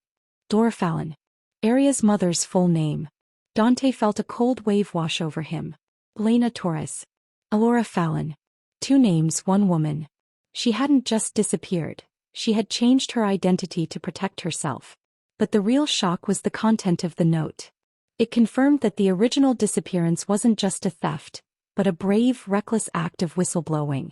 Dora Fallon. Aria's mother's full name. Dante felt a cold wave wash over him. Elena Torres. Alora Fallon. 2 names, 1 woman. She hadn't just disappeared, she had changed her identity to protect herself. But the real shock was the content of the note. It confirmed that the original disappearance wasn't just a theft, but a brave, reckless act of whistleblowing.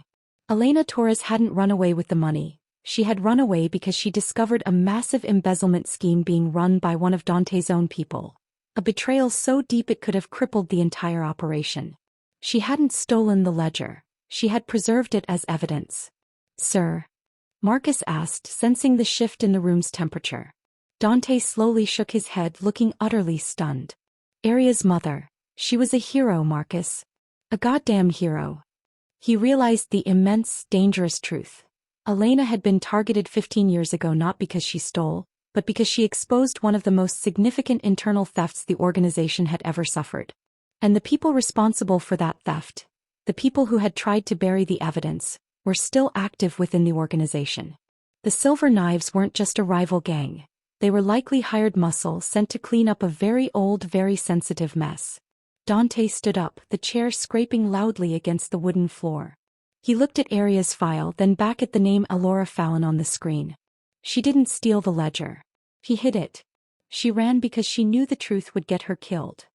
Elena Torres hadn't run away with the money. She had run away because she discovered a massive embezzlement scheme being run by one of Dante's own people. A betrayal so deep it could have crippled the entire operation. She hadn't stolen the ledger. She had preserved it as evidence. "Sir?" Marcus asked, sensing the shift in the room's temperature. Dante slowly shook his head, looking utterly stunned. "Aria's mother. She was a hero, Marcus. A goddamn hero." He realized the immense, dangerous truth. Elena had been targeted 15 years ago not because she stole, but because she exposed one of the most significant internal thefts the organization had ever suffered. And the people responsible for that theft, the people who had tried to bury the evidence, were still active within the organization. The Silver Knives weren't just a rival gang. They were likely hired muscle sent to clean up a very old, very sensitive mess. Dante stood up, the chair scraping loudly against the wooden floor. He looked at Aria's file, then back at the name Alora Fallon on the screen. She didn't steal the ledger. He hid it. She ran because she knew the truth would get her killed.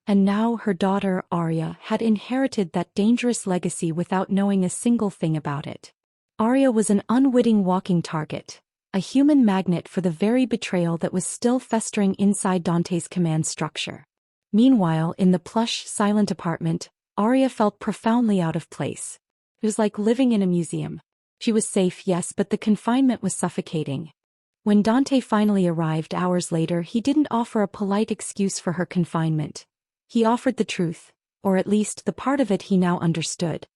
And now her daughter, Aria, had inherited that dangerous legacy without knowing a single thing about it. Aria was an unwitting walking target, a human magnet for the very betrayal that was still festering inside Dante's command structure. Meanwhile, in the plush, silent apartment, Aria felt profoundly out of place. It was like living in a museum. She was safe, yes, but the confinement was suffocating. When Dante finally arrived hours later, he didn't offer a polite excuse for her confinement. He offered the truth, or at least the part of it he now understood.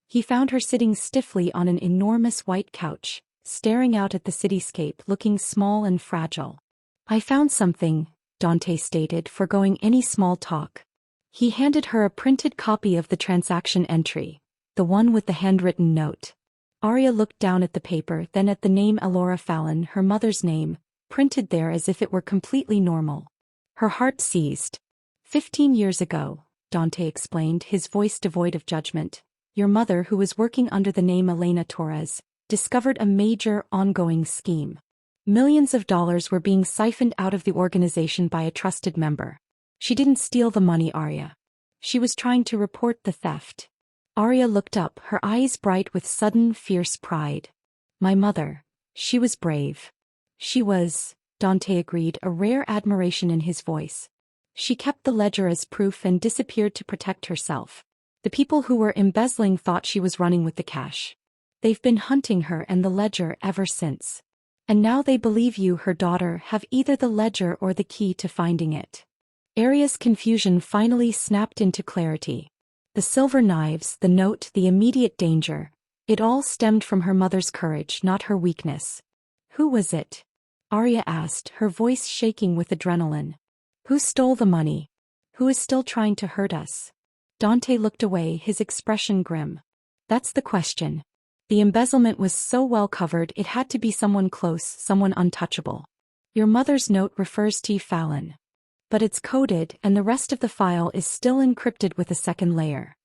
He found her sitting stiffly on an enormous white couch, staring out at the cityscape, looking small and fragile. "I found something," Dante stated, foregoing any small talk. He handed her a printed copy of the transaction entry. The one with the handwritten note. Aria looked down at the paper, then at the name Alora Fallon, her mother's name, printed there as if it were completely normal. Her heart seized. 15 years ago, Dante explained, his voice devoid of judgment, your mother, who was working under the name Elena Torres, discovered a major, ongoing scheme. Millions of dollars were being siphoned out of the organization by a trusted member. She didn't steal the money, Aria. She was trying to report the theft. Aria looked up, her eyes bright with sudden, fierce pride. "My mother. She was brave." "She was," Dante agreed, a rare admiration in his voice. "She kept the ledger as proof and disappeared to protect herself. The people who were embezzling thought she was running with the cash. They've been hunting her and the ledger ever since. And now they believe you, her daughter, have either the ledger or the key to finding it." Aria's confusion finally snapped into clarity. The Silver Knives, the note, the immediate danger. It all stemmed from her mother's courage, not her weakness. "Who was it?" Aria asked, her voice shaking with adrenaline. "Who stole the money? Who is still trying to hurt us?" Dante looked away, his expression grim. "That's the question. The embezzlement was so well covered it had to be someone close, someone untouchable. Your mother's note refers to Fallon. But it's coded and the rest of the file is still encrypted with a second layer."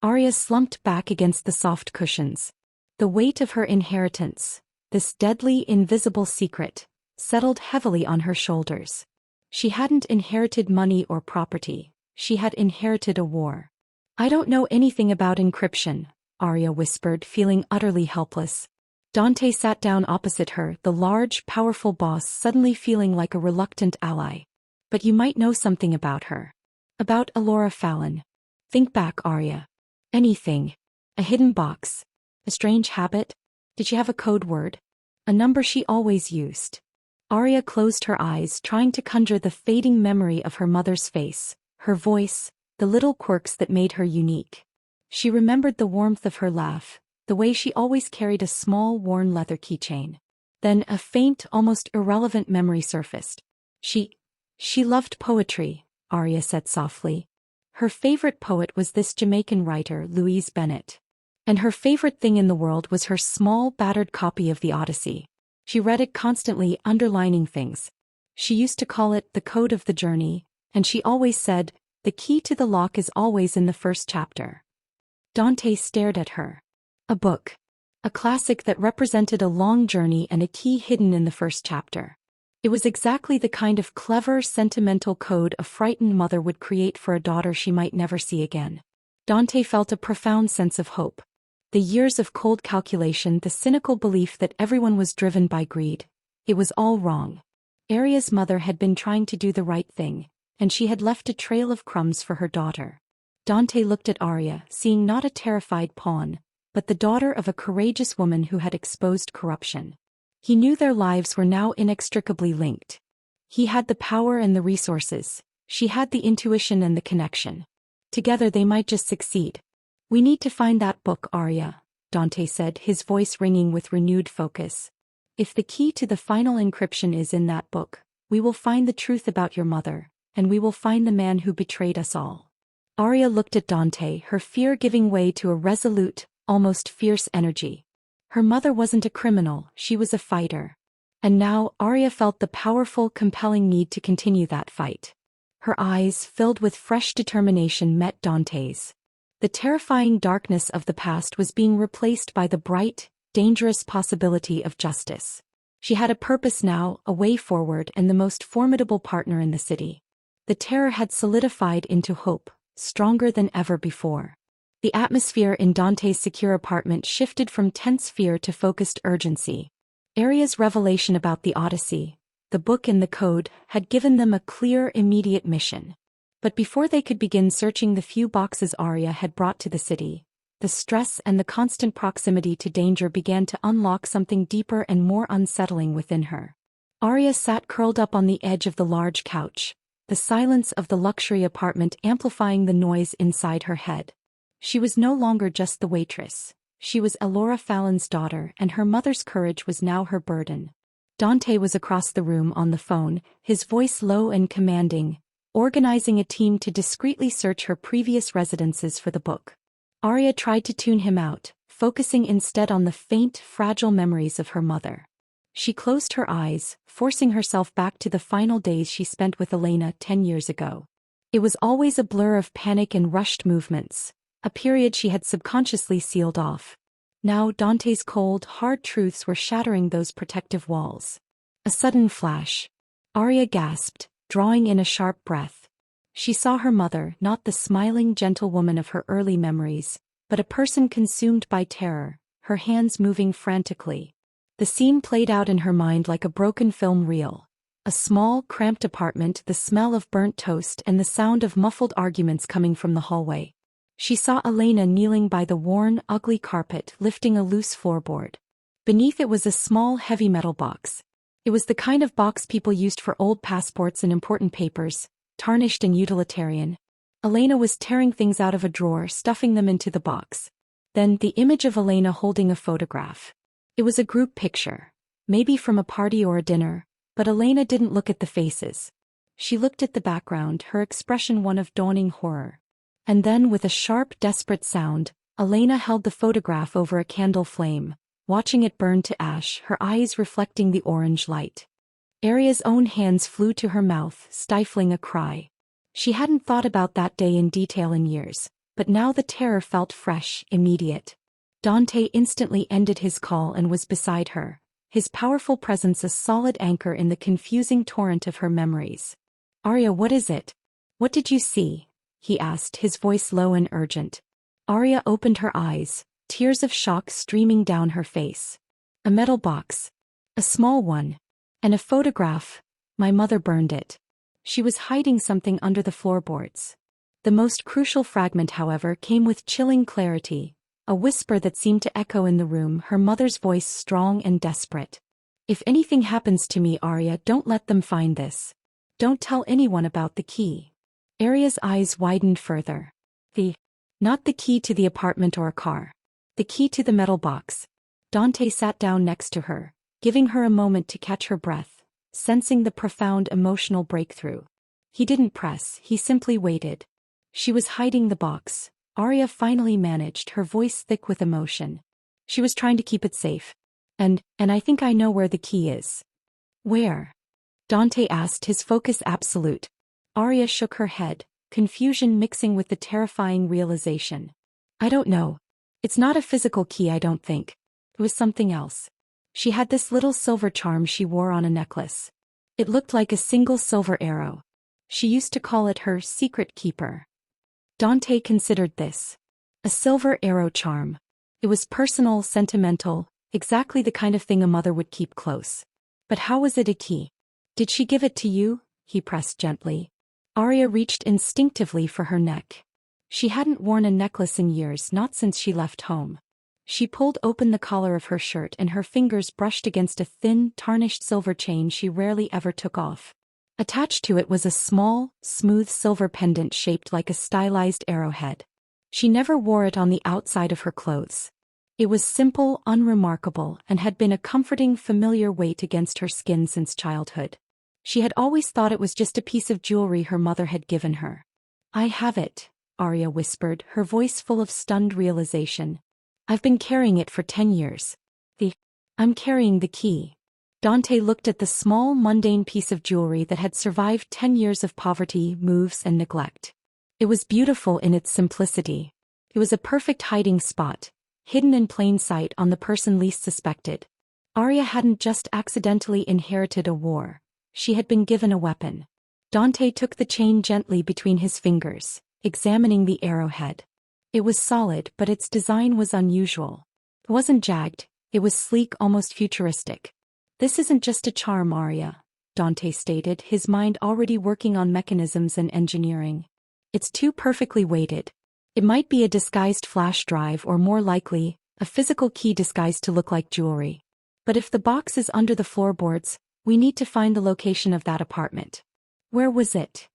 Aria slumped back against the soft cushions. The weight of her inheritance, this deadly, invisible secret, settled heavily on her shoulders. She hadn't inherited money or property, she had inherited a war. "I don't know anything about encryption," Arya whispered, feeling utterly helpless. Dante sat down opposite her, the large, powerful boss suddenly feeling like a reluctant ally. But you might know something about her. About Elora Fallon. Think back, Arya. Anything. A hidden box. A strange habit. Did she have a code word? A number she always used. Arya closed her eyes, trying to conjure the fading memory of her mother's face, her voice, the little quirks that made her unique. She remembered the warmth of her laugh, the way she always carried a small worn leather keychain. Then a faint, almost irrelevant memory surfaced. She loved poetry, Arya said softly. Her favorite poet was this Jamaican writer, Louise Bennett. And her favorite thing in the world was her small, battered copy of the Odyssey. She read it constantly, underlining things. She used to call it the code of the journey, and she always said, the key to the lock is always in the first chapter. Dante stared at her. A book. A classic that represented a long journey and a key hidden in the first chapter. It was exactly the kind of clever, sentimental code a frightened mother would create for a daughter she might never see again. Dante felt a profound sense of hope. The years of cold calculation, the cynical belief that everyone was driven by greed. It was all wrong. Arya's mother had been trying to do the right thing, and she had left a trail of crumbs for her daughter. Dante looked at Arya, seeing not a terrified pawn, but the daughter of a courageous woman who had exposed corruption. He knew their lives were now inextricably linked. He had the power and the resources. She had the intuition and the connection. Together they might just succeed. We need to find that book, Arya, Dante said, his voice ringing with renewed focus. If the key to the final encryption is in that book, we will find the truth about your mother, and we will find the man who betrayed us all. Arya looked at Dante, her fear giving way to a resolute, almost fierce energy. Her mother wasn't a criminal, she was a fighter. And now, Arya felt the powerful, compelling need to continue that fight. Her eyes, filled with fresh determination, met Dante's. The terrifying darkness of the past was being replaced by the bright, dangerous possibility of justice. She had a purpose now, a way forward, and the most formidable partner in the city. The terror had solidified into hope, stronger than ever before. The atmosphere in Dante's secure apartment shifted from tense fear to focused urgency. Arya's revelation about the Odyssey, the book and the code, had given them a clear, immediate mission. But before they could begin searching the few boxes Arya had brought to the city, the stress and the constant proximity to danger began to unlock something deeper and more unsettling within her. Arya sat curled up on the edge of the large couch, the silence of the luxury apartment amplifying the noise inside her head. She was no longer just the waitress. She was Elora Fallon's daughter, and her mother's courage was now her burden. Dante was across the room on the phone, his voice low and commanding, organizing a team to discreetly search her previous residences for the book. Arya tried to tune him out, focusing instead on the faint, fragile memories of her mother. She closed her eyes, forcing herself back to the final days she spent with Elena 10 years ago. It was always a blur of panic and rushed movements, a period she had subconsciously sealed off. Now Dante's cold, hard truths were shattering those protective walls. A sudden flash. Arya gasped, drawing in a sharp breath. She saw her mother, not the smiling, gentle woman of her early memories, but a person consumed by terror, her hands moving frantically. The scene played out in her mind like a broken film reel. A small, cramped apartment, the smell of burnt toast and the sound of muffled arguments coming from the hallway. She saw Elena kneeling by the worn, ugly carpet, lifting a loose floorboard. Beneath it was a small, heavy metal box. It was the kind of box people used for old passports and important papers, tarnished and utilitarian. Elena was tearing things out of a drawer, stuffing them into the box. Then, the image of Elena holding a photograph. It was a group picture, maybe from a party or a dinner, but Elena didn't look at the faces. She looked at the background, her expression one of dawning horror. And then, with a sharp, desperate sound, Elena held the photograph over a candle flame, watching it burn to ash, her eyes reflecting the orange light. Arya's own hands flew to her mouth, stifling a cry. She hadn't thought about that day in detail in years, but now the terror felt fresh, immediate. Dante instantly ended his call and was beside her, his powerful presence a solid anchor in the confusing torrent of her memories. "Arya, what is it? What did you see?" he asked, his voice low and urgent. Arya opened her eyes, tears of shock streaming down her face. A metal box. A small one. And a photograph. My mother burned it. She was hiding something under the floorboards. The most crucial fragment, however, came with chilling clarity, a whisper that seemed to echo in the room, her mother's voice strong and desperate. If anything happens to me, Arya, don't let them find this. Don't tell anyone about the key. Arya's eyes widened further. Not the key to the apartment or a car. The key to the metal box. Dante sat down next to her, giving her a moment to catch her breath, sensing the profound emotional breakthrough. He didn't press, he simply waited. She was hiding the box, Arya finally managed, her voice thick with emotion. She was trying to keep it safe. And I think I know where the key is. Where? Dante asked, his focus absolute. Arya shook her head, confusion mixing with the terrifying realization. I don't know. It's not a physical key, I don't think. It was something else. She had this little silver charm she wore on a necklace. It looked like a single silver arrow. She used to call it her secret keeper. Dante considered this. A silver arrow charm. It was personal, sentimental, exactly the kind of thing a mother would keep close. But how was it a key? Did she give it to you? He pressed gently. Arya reached instinctively for her neck. She hadn't worn a necklace in years, not since she left home. She pulled open the collar of her shirt and her fingers brushed against a thin, tarnished silver chain she rarely ever took off. Attached to it was a small, smooth silver pendant shaped like a stylized arrowhead. She never wore it on the outside of her clothes. It was simple, unremarkable, and had been a comforting, familiar weight against her skin since childhood. She had always thought it was just a piece of jewelry her mother had given her. I have it, Arya whispered, her voice full of stunned realization. I've been carrying it for 10 years. I'm carrying the key. Dante looked at the small, mundane piece of jewelry that had survived 10 years of poverty, moves, and neglect. It was beautiful in its simplicity. It was a perfect hiding spot, hidden in plain sight on the person least suspected. Arya hadn't just accidentally inherited a war. She had been given a weapon. Dante took the chain gently between his fingers, examining the arrowhead. It was solid, but its design was unusual. It wasn't jagged, it was sleek, almost futuristic. This isn't just a charm, Arya, Dante stated, his mind already working on mechanisms and engineering. It's too perfectly weighted. It might be a disguised flash drive or, more likely, a physical key disguised to look like jewelry. But if the box is under the floorboards, we need to find the location of that apartment. Where was it?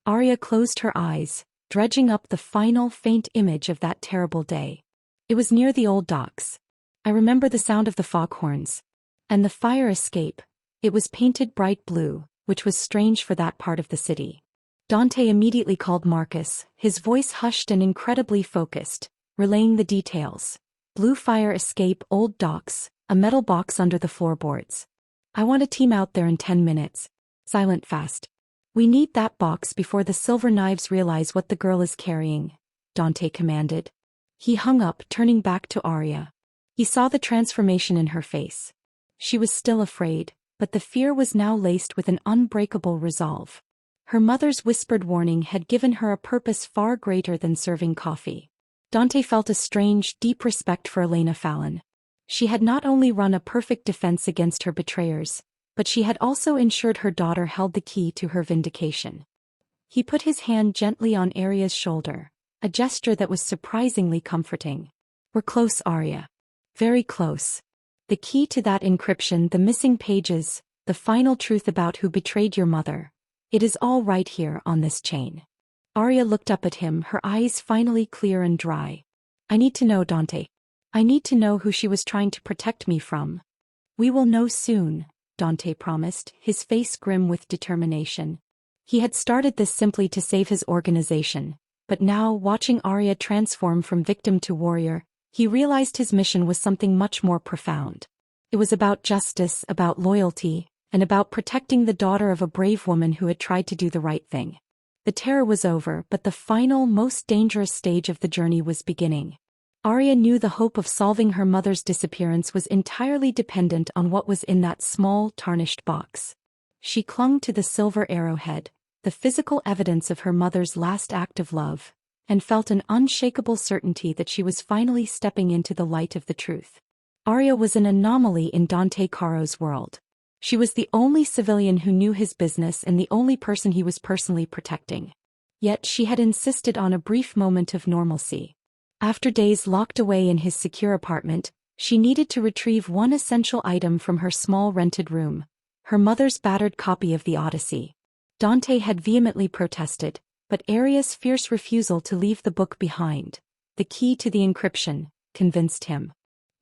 Arya closed her eyes, dredging up the final, faint image of that terrible day. It was near the old docks. I remember the sound of the foghorns. And the fire escape. It was painted bright blue, which was strange for that part of the city. Dante immediately called Marcus, his voice hushed and incredibly focused, relaying the details. Blue fire escape, old docks, a metal box under the floorboards. I want a team out there in 10 minutes. Silent fast. We need that box before the silver knives realize what the girl is carrying, Dante commanded. He hung up, turning back to Arya. He saw the transformation in her face. She was still afraid, but the fear was now laced with an unbreakable resolve. Her mother's whispered warning had given her a purpose far greater than serving coffee. Dante felt a strange, deep respect for Elena Fallon. She had not only run a perfect defense against her betrayers, but she had also ensured her daughter held the key to her vindication. He put his hand gently on Arya's shoulder, a gesture that was surprisingly comforting. We're close, Arya. Very close. The key to that encryption, the missing pages, the final truth about who betrayed your mother. It is all right here on this chain. Arya looked up at him, her eyes finally clear and dry. I need to know, Dante. I need to know who she was trying to protect me from. We will know soon, Dante promised, his face grim with determination. He had started this simply to save his organization, but now, watching Arya transform from victim to warrior, he realized his mission was something much more profound. It was about justice, about loyalty, and about protecting the daughter of a brave woman who had tried to do the right thing. The terror was over, but the final, most dangerous stage of the journey was beginning. Arya knew the hope of solving her mother's disappearance was entirely dependent on what was in that small, tarnished box. She clung to the silver arrowhead, the physical evidence of her mother's last act of love, and felt an unshakable certainty that she was finally stepping into the light of the truth. Arya was an anomaly in Dante Caro's world. She was the only civilian who knew his business and the only person he was personally protecting. Yet she had insisted on a brief moment of normalcy. After days locked away in his secure apartment, she needed to retrieve one essential item from her small rented room: her mother's battered copy of the Odyssey. Dante had vehemently protested, but Arya's fierce refusal to leave the book behind, the key to the encryption, convinced him.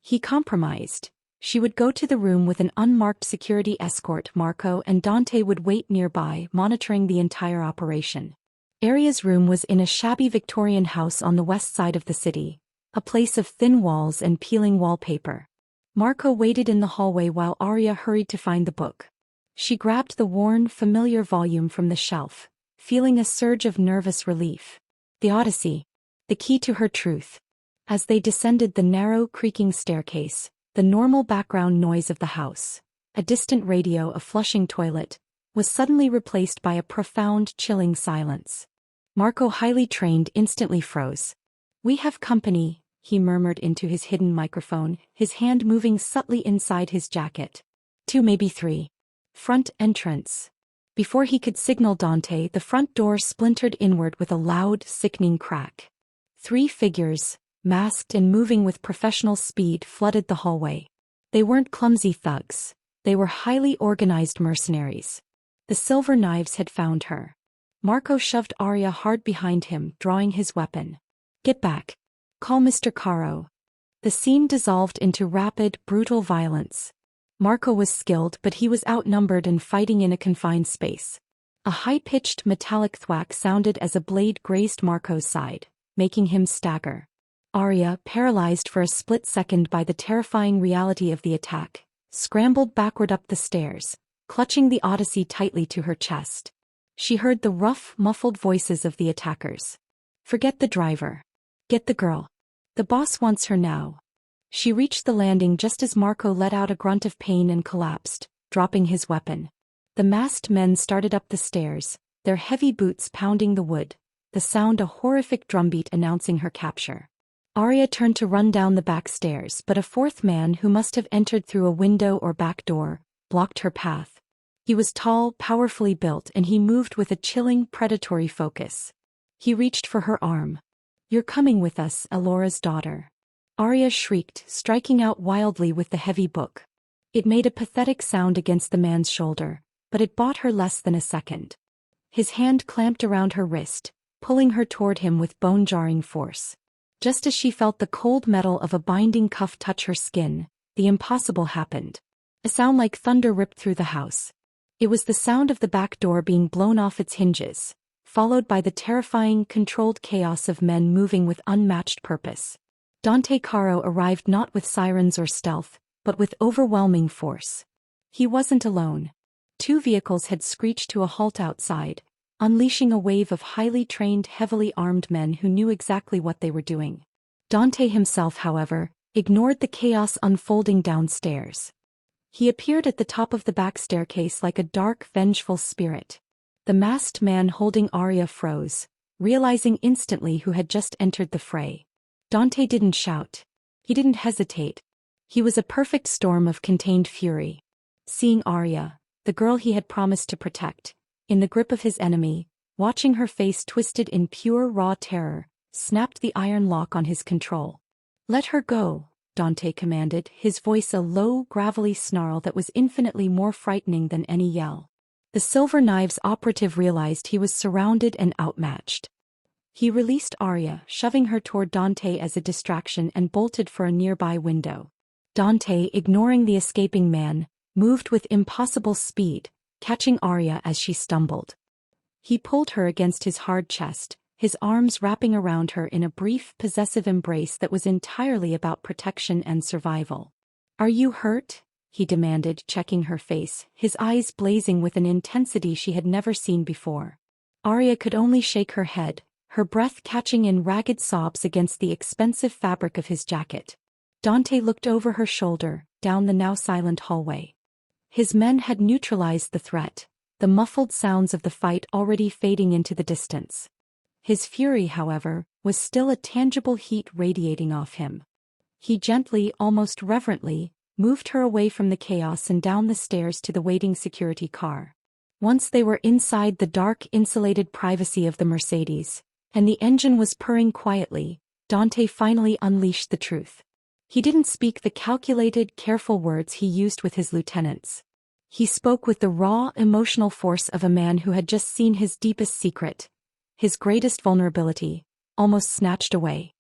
He compromised. She would go to the room with an unmarked security escort, Marco, and Dante would wait nearby, monitoring the entire operation. Arya's room was in a shabby Victorian house on the west side of the city, a place of thin walls and peeling wallpaper. Marco waited in the hallway while Arya hurried to find the book. She grabbed the worn, familiar volume from the shelf, feeling a surge of nervous relief. The Odyssey. The key to her truth. As they descended the narrow, creaking staircase, the normal background noise of the house, a distant radio, a flushing toilet, was suddenly replaced by a profound, chilling silence. Marco, highly trained, instantly froze. "We have company," he murmured into his hidden microphone, his hand moving subtly inside his jacket. "2, maybe 3. Front entrance." Before he could signal Dante, the front door splintered inward with a loud, sickening crack. 3 figures, masked and moving with professional speed, flooded the hallway. They weren't clumsy thugs. They were highly organized mercenaries. The silver knives had found her. Marco shoved Arya hard behind him, drawing his weapon. "Get back. Call Mr. Caro." The scene dissolved into rapid, brutal violence. Marco was skilled, but he was outnumbered and fighting in a confined space. A high-pitched metallic thwack sounded as a blade grazed Marco's side, making him stagger. Arya, paralyzed for a split second by the terrifying reality of the attack, scrambled backward up the stairs, clutching the Odyssey tightly to her chest. She heard the rough, muffled voices of the attackers. "Forget the driver. Get the girl. The boss wants her now." She reached the landing just as Marco let out a grunt of pain and collapsed, dropping his weapon. The masked men started up the stairs, their heavy boots pounding the wood, the sound a horrific drumbeat announcing her capture. Arya turned to run down the back stairs, but a fourth man, who must have entered through a window or back door, blocked her path. He was tall, powerfully built, and he moved with a chilling, predatory focus. He reached for her arm. "You're coming with us, Alora's daughter." Arya shrieked, striking out wildly with the heavy book. It made a pathetic sound against the man's shoulder, but it bought her less than a second. His hand clamped around her wrist, pulling her toward him with bone-jarring force. Just as she felt the cold metal of a binding cuff touch her skin, the impossible happened. A sound like thunder ripped through the house. It was the sound of the back door being blown off its hinges, followed by the terrifying, controlled chaos of men moving with unmatched purpose. Dante Caro arrived not with sirens or stealth, but with overwhelming force. He wasn't alone. 2 vehicles had screeched to a halt outside, unleashing a wave of highly trained, heavily armed men who knew exactly what they were doing. Dante himself, however, ignored the chaos unfolding downstairs. He appeared at the top of the back staircase like a dark, vengeful spirit. The masked man holding Arya froze, realizing instantly who had just entered the fray. Dante didn't shout. He didn't hesitate. He was a perfect storm of contained fury. Seeing Arya, the girl he had promised to protect, in the grip of his enemy, watching her face twisted in pure raw terror, snapped the iron lock on his control. "Let her go," Dante commanded, his voice a low, gravelly snarl that was infinitely more frightening than any yell. The Silver Knives operative realized he was surrounded and outmatched. He released Arya, shoving her toward Dante as a distraction, and bolted for a nearby window. Dante, ignoring the escaping man, moved with impossible speed, catching Arya as she stumbled. He pulled her against his hard chest, his arms wrapping around her in a brief, possessive embrace that was entirely about protection and survival. "Are you hurt?" he demanded, checking her face, his eyes blazing with an intensity she had never seen before. Arya could only shake her head, her breath catching in ragged sobs against the expensive fabric of his jacket. Dante looked over her shoulder, down the now silent hallway. His men had neutralized the threat, the muffled sounds of the fight already fading into the distance. His fury, however, was still a tangible heat radiating off him. He gently, almost reverently, moved her away from the chaos and down the stairs to the waiting security car. Once they were inside the dark, insulated privacy of the Mercedes, and the engine was purring quietly, Dante finally unleashed the truth. He didn't speak the calculated, careful words he used with his lieutenants. He spoke with the raw, emotional force of a man who had just seen his deepest secret, his greatest vulnerability, almost snatched away.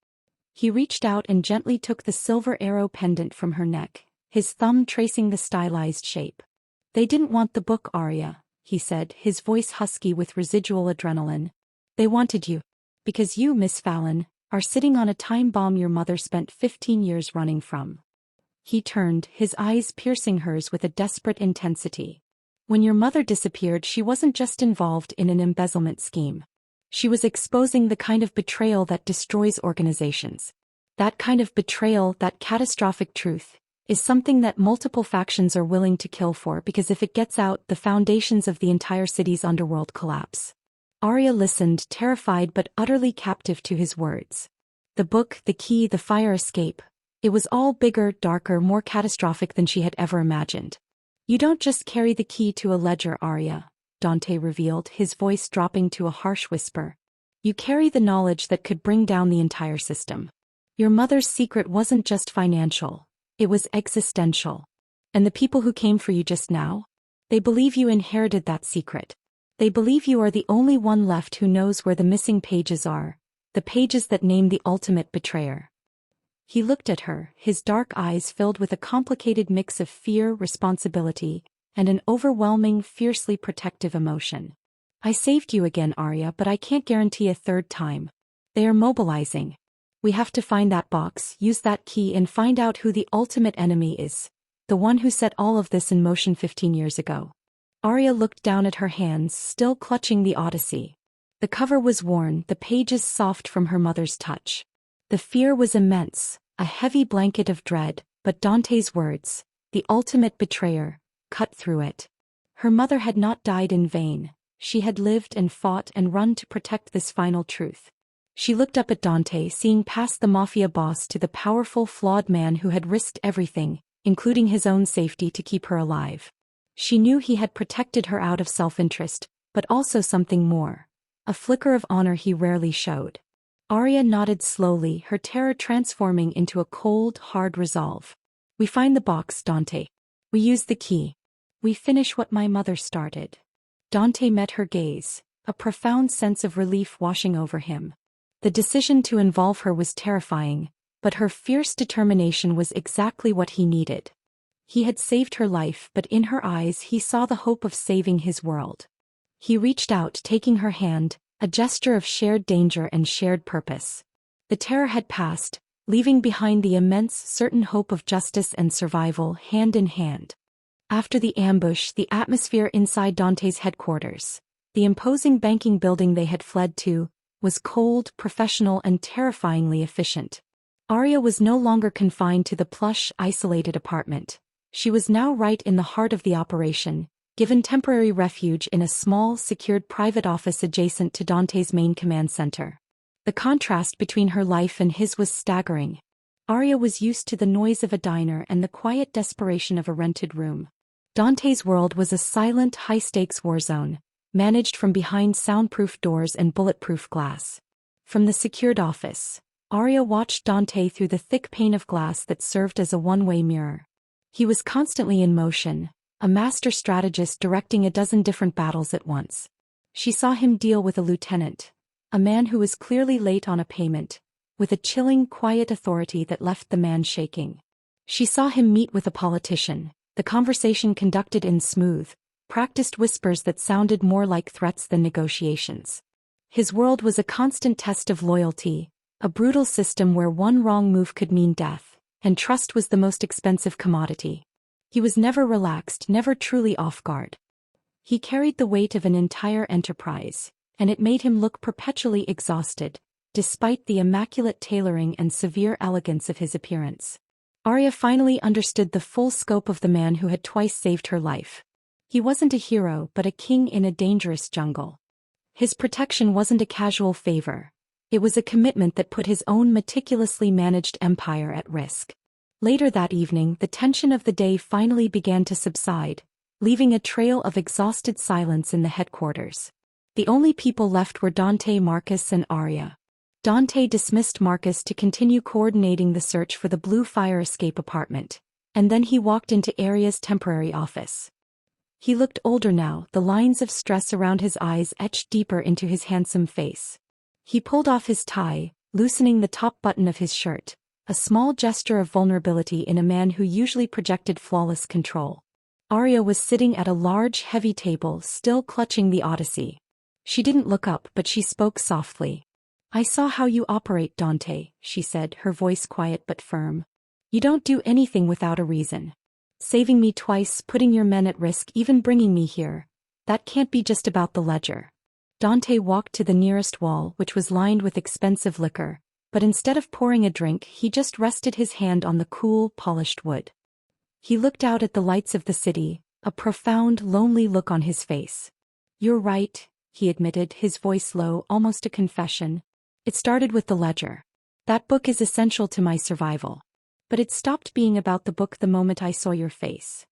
He reached out and gently took the silver arrow pendant from her neck, his thumb tracing the stylized shape. "They didn't want the book, Arya," he said, his voice husky with residual adrenaline. "They wanted you. Because you, Miss Fallon, are sitting on a time bomb your mother spent 15 years running from." He turned, his eyes piercing hers with a desperate intensity. "When your mother disappeared, she wasn't just involved in an embezzlement scheme. She was exposing the kind of betrayal that destroys organizations. That kind of betrayal, that catastrophic truth, is something that multiple factions are willing to kill for, because if it gets out, the foundations of the entire city's underworld collapse." Arya listened, terrified but utterly captive to his words. The book, the key, the fire escape. It was all bigger, darker, more catastrophic than she had ever imagined. "You don't just carry the key to a ledger, Arya," Dante revealed, his voice dropping to a harsh whisper. "You carry the knowledge that could bring down the entire system. Your mother's secret wasn't just financial, it was existential. And the people who came for you just now? They believe you inherited that secret. They believe you are the only one left who knows where the missing pages are, the pages that name the ultimate betrayer." He looked at her, his dark eyes filled with a complicated mix of fear, responsibility, and an overwhelming, fiercely protective emotion. "I saved you again, Arya, but I can't guarantee a third time. They are mobilizing. We have to find that box, use that key, and find out who the ultimate enemy is, the one who set all of this in motion 15 years ago." Arya looked down at her hands, still clutching the Odyssey. The cover was worn, the pages soft from her mother's touch. The fear was immense, a heavy blanket of dread, but Dante's words, "the ultimate betrayer," cut through it. Her mother had not died in vain. She had lived and fought and run to protect this final truth. She looked up at Dante, seeing past the Mafia boss to the powerful, flawed man who had risked everything, including his own safety, to keep her alive. She knew he had protected her out of self-interest, but also something more, a flicker of honor he rarely showed. Arya nodded slowly, her terror transforming into a cold, hard resolve. "We find the box, Dante. We use the key. We finish what my mother started." Dante met her gaze, a profound sense of relief washing over him. The decision to involve her was terrifying, but her fierce determination was exactly what he needed. He had saved her life, but in her eyes he saw the hope of saving his world. He reached out, taking her hand, a gesture of shared danger and shared purpose. The terror had passed, leaving behind the immense, certain hope of justice and survival, hand in hand. After the ambush, the atmosphere inside Dante's headquarters, the imposing banking building they had fled to, was cold, professional, and terrifyingly efficient. Arya was no longer confined to the plush, isolated apartment. She was now right in the heart of the operation, given temporary refuge in a small, secured private office adjacent to Dante's main command center. The contrast between her life and his was staggering. Arya was used to the noise of a diner and the quiet desperation of a rented room. Dante's world was a silent, high-stakes war zone, managed from behind soundproof doors and bulletproof glass. From the secured office, Arya watched Dante through the thick pane of glass that served as a one-way mirror. He was constantly in motion, a master strategist directing a dozen different battles at once. She saw him deal with a lieutenant, a man who was clearly late on a payment, with a chilling, quiet authority that left the man shaking. She saw him meet with a politician, the conversation conducted in smooth, practiced whispers that sounded more like threats than negotiations. His world was a constant test of loyalty, a brutal system where one wrong move could mean death, and trust was the most expensive commodity. He was never relaxed, never truly off guard. He carried the weight of an entire enterprise, and it made him look perpetually exhausted, despite the immaculate tailoring and severe elegance of his appearance. Arya finally understood the full scope of the man who had twice saved her life. He wasn't a hero but a king in a dangerous jungle. His protection wasn't a casual favor. It was a commitment that put his own meticulously managed empire at risk. Later that evening, the tension of the day finally began to subside, leaving a trail of exhausted silence in the headquarters. The only people left were Dante, Marcus, and Arya. Dante dismissed Marcus to continue coordinating the search for the Blue Fire Escape apartment, and then he walked into Arya's temporary office. He looked older now, the lines of stress around his eyes etched deeper into his handsome face. He pulled off his tie, loosening the top button of his shirt, a small gesture of vulnerability in a man who usually projected flawless control. Arya was sitting at a large, heavy table, still clutching the Odyssey. She didn't look up, but she spoke softly. "I saw how you operate, Dante," she said, her voice quiet but firm. "You don't do anything without a reason. Saving me twice, putting your men at risk, even bringing me here. That can't be just about the ledger." Dante walked to the nearest wall, which was lined with expensive liquor, but instead of pouring a drink, he just rested his hand on the cool, polished wood. He looked out at the lights of the city, a profound, lonely look on his face. "You're right," he admitted, his voice low, almost a confession. "It started with the ledger. That book is essential to my survival. But it stopped being about the book the moment I saw your face."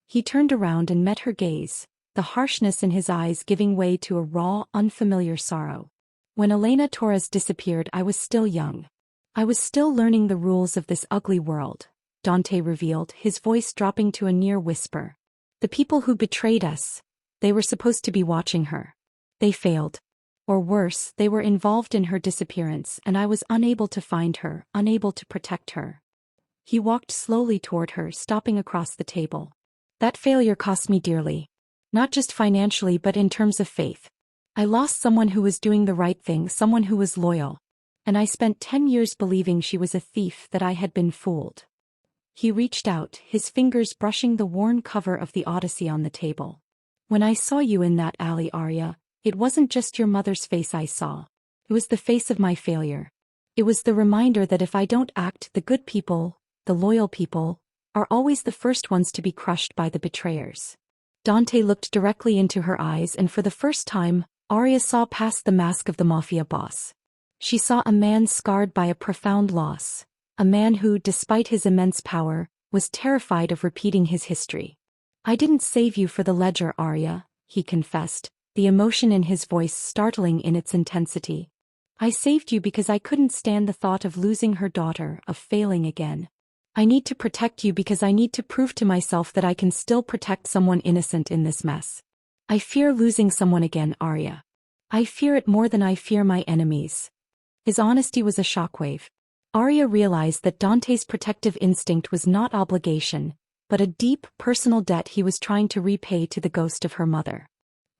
He turned around and met her gaze, the harshness in his eyes giving way to a raw, unfamiliar sorrow. "When Elena Torres disappeared, I was still young. I was still learning the rules of this ugly world," Dante revealed, his voice dropping to a near whisper. "The people who betrayed us, they were supposed to be watching her. They failed. Or worse, they were involved in her disappearance, and I was unable to find her, unable to protect her." He walked slowly toward her, stopping across the table. "That failure cost me dearly. Not just financially but in terms of faith. I lost someone who was doing the right thing, someone who was loyal. And I spent 10 years believing she was a thief, that I had been fooled." He reached out, his fingers brushing the worn cover of the Odyssey on the table. "When I saw you in that alley, Arya, it wasn't just your mother's face I saw. It was the face of my failure. It was the reminder that if I don't act, the good people, the loyal people, are always the first ones to be crushed by the betrayers." Dante looked directly into her eyes, and for the first time, Arya saw past the mask of the Mafia boss. She saw a man scarred by a profound loss, a man who, despite his immense power, was terrified of repeating his history. "I didn't save you for the ledger, Arya," he confessed, the emotion in his voice startling in its intensity. "I saved you because I couldn't stand the thought of losing her daughter, of failing again. I need to protect you because I need to prove to myself that I can still protect someone innocent in this mess. I fear losing someone again, Arya. I fear it more than I fear my enemies." His honesty was a shockwave. Arya realized that Dante's protective instinct was not obligation, but a deep, personal debt he was trying to repay to the ghost of her mother.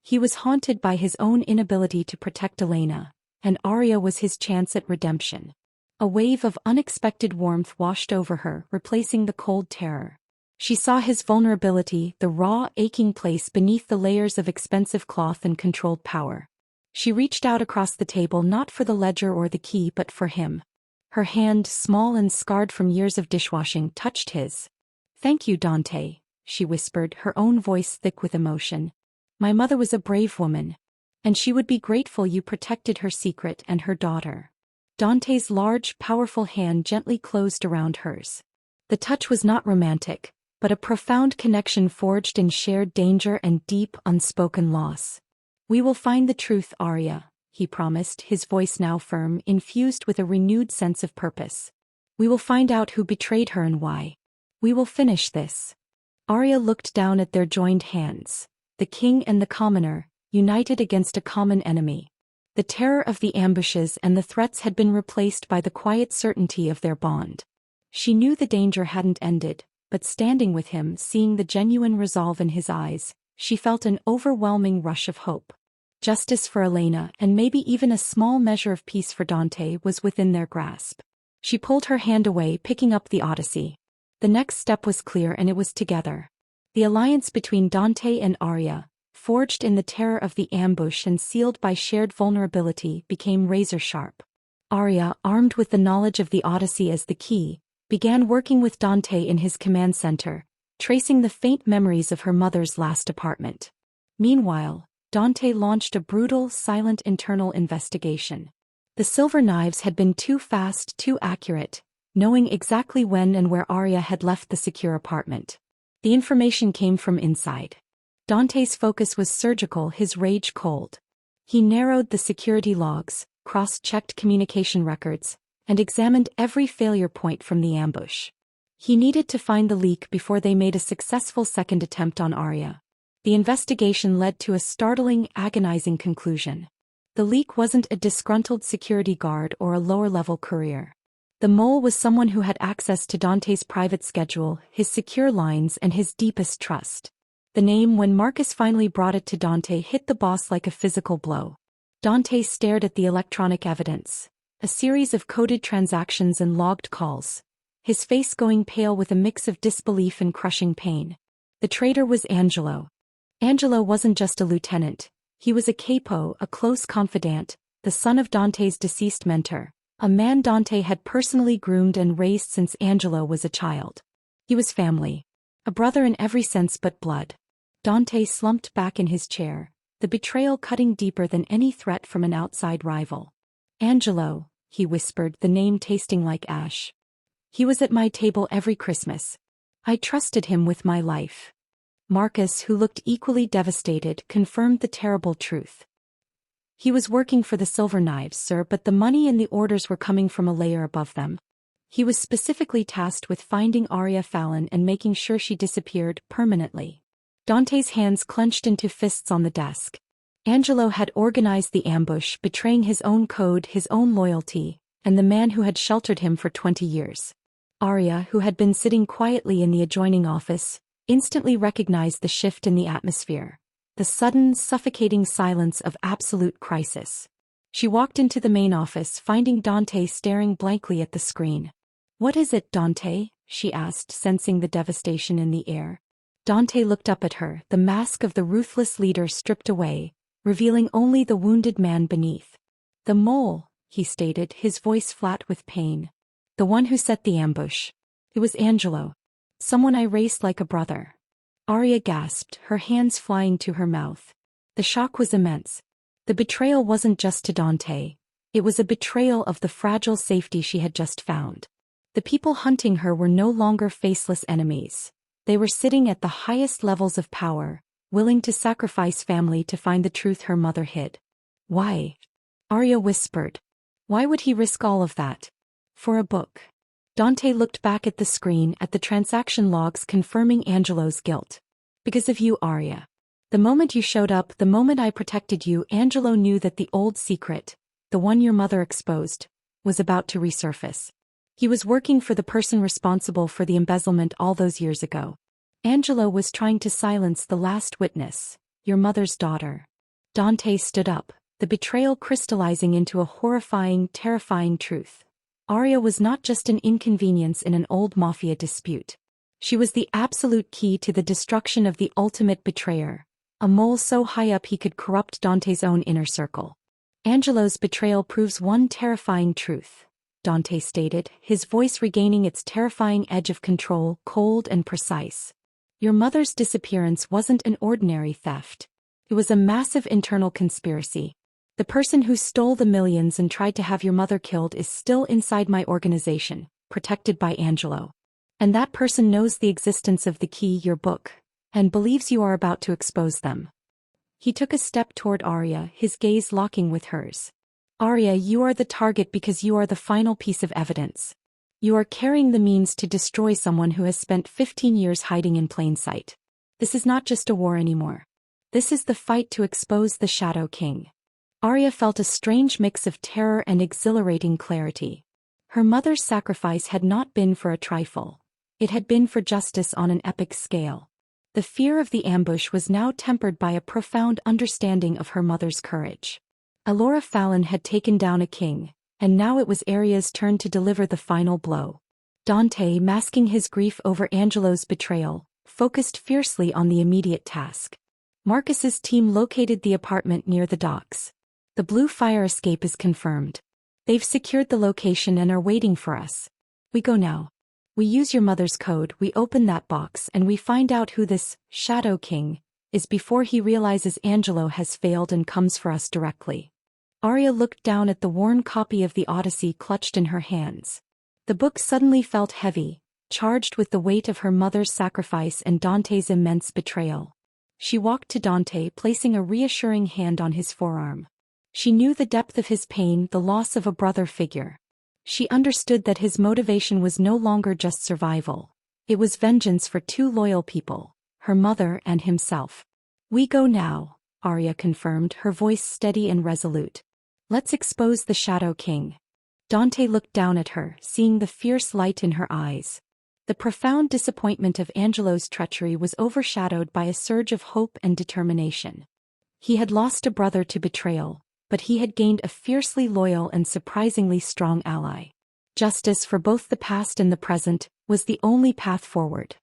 He was haunted by his own inability to protect Elena, and Arya was his chance at redemption. A wave of unexpected warmth washed over her, replacing the cold terror. She saw his vulnerability, the raw, aching place beneath the layers of expensive cloth and controlled power. She reached out across the table, not for the ledger or the key but for him. Her hand, small and scarred from years of dishwashing, touched his. "Thank you, Dante," she whispered, her own voice thick with emotion. "My mother was a brave woman. And she would be grateful you protected her secret and her daughter." Dante's large, powerful hand gently closed around hers. The touch was not romantic, but a profound connection forged in shared danger and deep, unspoken loss. "We will find the truth, Arya," he promised, his voice now firm, infused with a renewed sense of purpose. "We will find out who betrayed her and why. We will finish this." Arya looked down at their joined hands, the king and the commoner, united against a common enemy. The terror of the ambushes and the threats had been replaced by the quiet certainty of their bond. She knew the danger hadn't ended, but standing with him, seeing the genuine resolve in his eyes, she felt an overwhelming rush of hope. Justice for Elena, and maybe even a small measure of peace for Dante, was within their grasp. She pulled her hand away, picking up the Odyssey. The next step was clear, and it was together. The alliance between Dante and Arya, forged in the terror of the ambush and sealed by shared vulnerability, became razor-sharp. Arya, armed with the knowledge of the Odyssey as the key, began working with Dante in his command center, tracing the faint memories of her mother's last apartment. Meanwhile, Dante launched a brutal, silent internal investigation. The silver knives had been too fast, too accurate, knowing exactly when and where Arya had left the secure apartment. The information came from inside. Dante's focus was surgical, his rage cold. He narrowed the security logs, cross-checked communication records, and examined every failure point from the ambush. He needed to find the leak before they made a successful second attempt on Arya. The investigation led to a startling, agonizing conclusion. The leak wasn't a disgruntled security guard or a lower-level courier. The mole was someone who had access to Dante's private schedule, his secure lines, and his deepest trust. The name, when Marcus finally brought it to Dante, hit the boss like a physical blow. Dante stared at the electronic evidence, a series of coded transactions and logged calls, his face going pale with a mix of disbelief and crushing pain. The traitor was Angelo. Angelo wasn't just a lieutenant, he was a capo, a close confidant, the son of Dante's deceased mentor, a man Dante had personally groomed and raised since Angelo was a child. He was family. A brother in every sense but blood. Dante slumped back in his chair, the betrayal cutting deeper than any threat from an outside rival. Angelo, he whispered, the name tasting like ash. He was at my table every Christmas. I trusted him with my life. Marcus, who looked equally devastated, confirmed the terrible truth. He was working for the Silver Knives, sir, but the money and the orders were coming from a layer above them. He was specifically tasked with finding Arya Fallon and making sure she disappeared permanently. Dante's hands clenched into fists on the desk. Angelo had organized the ambush, betraying his own code, his own loyalty, and the man who had sheltered him for 20 years. Arya, who had been sitting quietly in the adjoining office, instantly recognized the shift in the atmosphere, the sudden, suffocating silence of absolute crisis. She walked into the main office, finding Dante staring blankly at the screen. "What is it, Dante?" she asked, sensing the devastation in the air. Dante looked up at her, the mask of the ruthless leader stripped away, revealing only the wounded man beneath. "The mole," he stated, his voice flat with pain. "The one who set the ambush. It was Angelo. Someone I raced like a brother." Arya gasped, her hands flying to her mouth. The shock was immense. The betrayal wasn't just to Dante. It was a betrayal of the fragile safety she had just found. The people hunting her were no longer faceless enemies. They were sitting at the highest levels of power, willing to sacrifice family to find the truth her mother hid. "Why?" Arya whispered. "Why would he risk all of that? For a book?" Dante looked back at the screen, at the transaction logs confirming Angelo's guilt. "Because of you, Arya. The moment you showed up, the moment I protected you, Angelo knew that the old secret, the one your mother exposed, was about to resurface. He was working for the person responsible for the embezzlement all those years ago. Angelo was trying to silence the last witness, your mother's daughter." Dante stood up, the betrayal crystallizing into a horrifying, terrifying truth. Arya was not just an inconvenience in an old Mafia dispute. She was the absolute key to the destruction of the ultimate betrayer, a mole so high up he could corrupt Dante's own inner circle. "Angelo's betrayal proves one terrifying truth," Dante stated, his voice regaining its terrifying edge of control, cold and precise. "Your mother's disappearance wasn't an ordinary theft. It was a massive internal conspiracy. The person who stole the millions and tried to have your mother killed is still inside my organization, protected by Angelo. And that person knows the existence of the key, your book, and believes you are about to expose them." He took a step toward Arya, his gaze locking with hers. "Arya, you are the target because you are the final piece of evidence. You are carrying the means to destroy someone who has spent 15 years hiding in plain sight. This is not just a war anymore. This is the fight to expose the Shadow King." Arya felt a strange mix of terror and exhilarating clarity. Her mother's sacrifice had not been for a trifle. It had been for justice on an epic scale. The fear of the ambush was now tempered by a profound understanding of her mother's courage. Alora Fallon had taken down a king, and now it was Arya's turn to deliver the final blow. Dante, masking his grief over Angelo's betrayal, focused fiercely on the immediate task. Marcus's team located the apartment near the docks. "The blue fire escape is confirmed. They've secured the location and are waiting for us. We go now. We use your mother's code, we open that box, and we find out who this Shadow King is before he realizes Angelo has failed and comes for us directly." Arya looked down at the worn copy of the Odyssey clutched in her hands. The book suddenly felt heavy, charged with the weight of her mother's sacrifice and Dante's immense betrayal. She walked to Dante, placing a reassuring hand on his forearm. She knew the depth of his pain, the loss of a brother figure. She understood that his motivation was no longer just survival. It was vengeance for two loyal people, her mother and himself. "We go now," Arya confirmed, her voice steady and resolute. "Let's expose the Shadow King." Dante looked down at her, seeing the fierce light in her eyes. The profound disappointment of Angelo's treachery was overshadowed by a surge of hope and determination. He had lost a brother to betrayal, but he had gained a fiercely loyal and surprisingly strong ally. Justice for both the past and the present was the only path forward.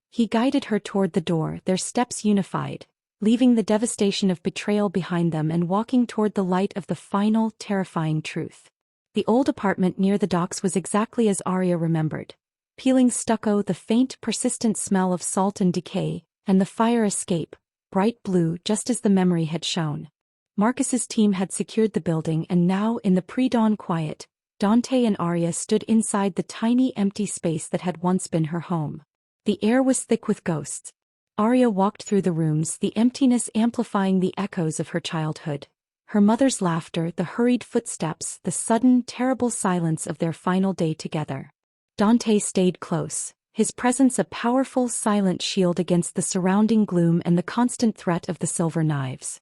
He guided her toward the door, their steps unified, leaving the devastation of betrayal behind them and walking toward the light of the final, terrifying truth. The old apartment near the docks was exactly as Arya remembered. Peeling stucco, the faint, persistent smell of salt and decay, and the fire escape, bright blue just as the memory had shown. Marcus's team had secured the building, and now, in the pre-dawn quiet, Dante and Arya stood inside the tiny empty space that had once been her home. The air was thick with ghosts. Arya walked through the rooms, the emptiness amplifying the echoes of her childhood. Her mother's laughter, the hurried footsteps, the sudden, terrible silence of their final day together. Dante stayed close, his presence a powerful, silent shield against the surrounding gloom and the constant threat of the silver knives.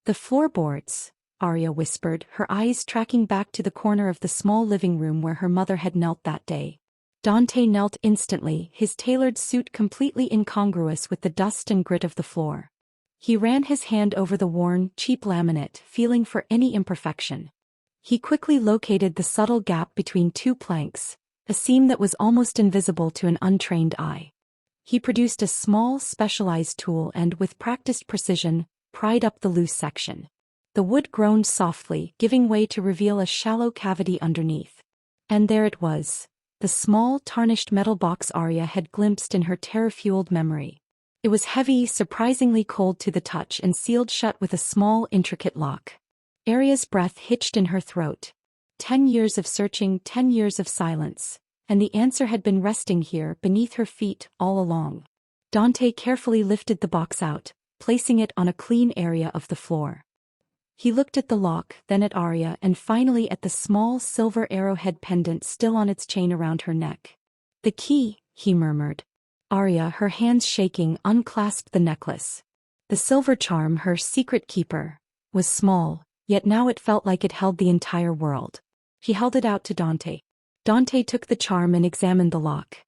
"The floorboards," Arya whispered, her eyes tracking back to the corner of the small living room where her mother had knelt that day. Dante knelt instantly, his tailored suit completely incongruous with the dust and grit of the floor. He ran his hand over the worn, cheap laminate, feeling for any imperfection. He quickly located the subtle gap between two planks, a seam that was almost invisible to an untrained eye. He produced a small, specialized tool and, with practiced precision, pried up the loose section. The wood groaned softly, giving way to reveal a shallow cavity underneath. And there it was, the small, tarnished metal box Arya had glimpsed in her terror-fueled memory. It was heavy, surprisingly cold to the touch, and sealed shut with a small, intricate lock. Arya's breath hitched in her throat. 10 years of searching, 10 years of silence, and the answer had been resting here, beneath her feet, all along. Dante carefully lifted the box out, placing it on a clean area of the floor. He looked at the lock, then at Arya, and finally at the small silver arrowhead pendant still on its chain around her neck. "The key," he murmured. Arya, her hands shaking, unclasped the necklace. The silver charm, her secret keeper, was small, yet now it felt like it held the entire world. He held it out to Dante. Dante took the charm and examined the lock.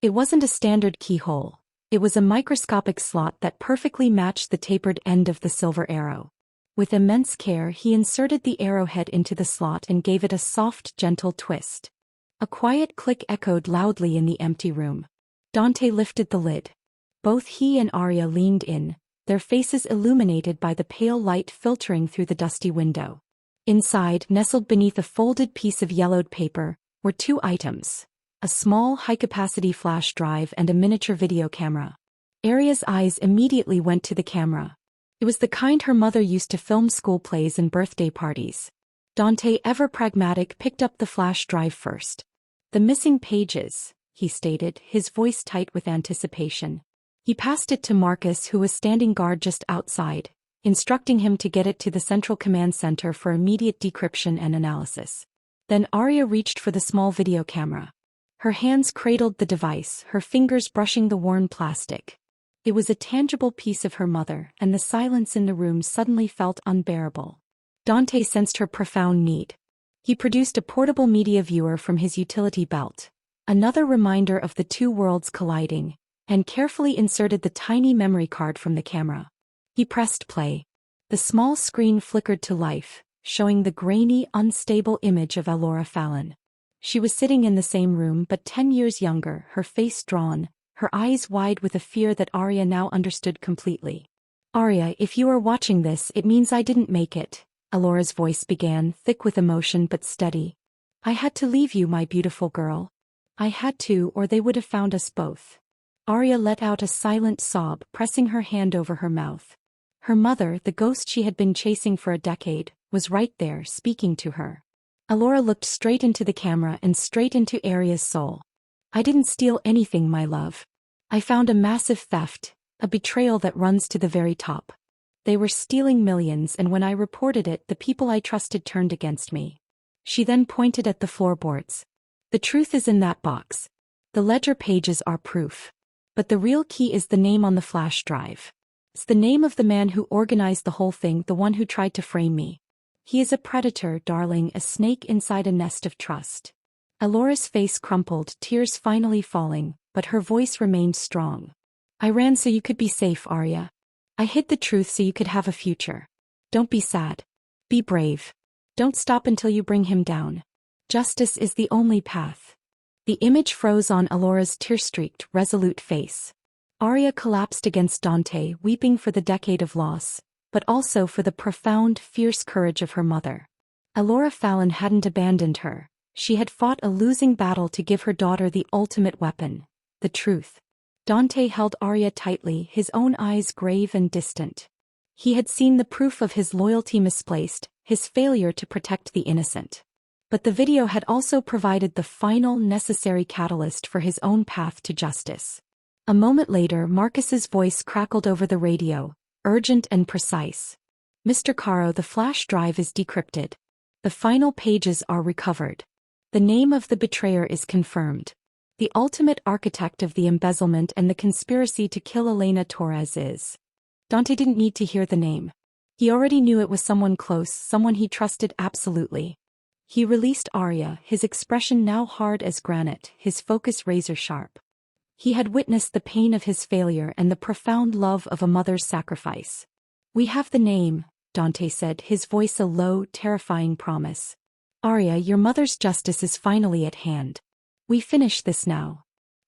It wasn't a standard keyhole. It was a microscopic slot that perfectly matched the tapered end of the silver arrow. With immense care, he inserted the arrowhead into the slot and gave it a soft, gentle twist. A quiet click echoed loudly in the empty room. Dante lifted the lid. Both he and Arya leaned in, their faces illuminated by the pale light filtering through the dusty window. Inside, nestled beneath a folded piece of yellowed paper, were two items: a small high-capacity flash drive and a miniature video camera. Arya's eyes immediately went to the camera. It was the kind her mother used to film school plays and birthday parties. Dante, ever pragmatic, picked up the flash drive first. "The missing pages," he stated, his voice tight with anticipation. He passed it to Marcus, who was standing guard just outside, instructing him to get it to the Central Command Center for immediate decryption and analysis. Then Arya reached for the small video camera. Her hands cradled the device, her fingers brushing the worn plastic. It was a tangible piece of her mother, and the silence in the room suddenly felt unbearable. Dante sensed her profound need. He produced a portable media viewer from his utility belt, another reminder of the two worlds colliding, and carefully inserted the tiny memory card from the camera. He pressed play. The small screen flickered to life, showing the grainy, unstable image of Alora Fallon. She was sitting in the same room but 10 years younger, her face drawn, her eyes wide with a fear that Arya now understood completely. "Arya, if you are watching this, it means I didn't make it," Alora's voice began, thick with emotion but steady. "I had to leave you, my beautiful girl. I had to, or they would have found us both." Arya let out a silent sob, pressing her hand over her mouth. Her mother, the ghost she had been chasing for a decade, was right there, speaking to her. Alora looked straight into the camera and straight into Arya's soul. I didn't steal anything, my love. I found a massive theft, a betrayal that runs to the very top. They were stealing millions, and when I reported it, the people I trusted turned against me. She then pointed at the floorboards. The truth is in that box. The ledger pages are proof. But the real key is the name on the flash drive. It's the name of the man who organized the whole thing, the one who tried to frame me. He is a predator, darling, a snake inside a nest of trust. Alora's face crumpled, tears finally falling, but her voice remained strong. I ran so you could be safe, Arya. I hid the truth so you could have a future. Don't be sad. Be brave. Don't stop until you bring him down. Justice is the only path. The image froze on Alora's tear-streaked, resolute face. Arya collapsed against Dante, weeping for the decade of loss, but also for the profound, fierce courage of her mother. Alora Fallon hadn't abandoned her. She had fought a losing battle to give her daughter the ultimate weapon, the truth. Dante held Arya tightly, his own eyes grave and distant. He had seen the proof of his loyalty misplaced, his failure to protect the innocent. But the video had also provided the final, necessary catalyst for his own path to justice. A moment later, Marcus's voice crackled over the radio, urgent and precise. Mr. Caro, the flash drive is decrypted. The final pages are recovered. The name of the betrayer is confirmed. The ultimate architect of the embezzlement and the conspiracy to kill Elena Torres is. Dante didn't need to hear the name. He already knew it was someone close, someone he trusted absolutely. He released Arya, his expression now hard as granite, his focus razor-sharp. He had witnessed the pain of his failure and the profound love of a mother's sacrifice. We have the name, Dante said, his voice a low, terrifying promise. Arya, your mother's justice is finally at hand. We finish this now.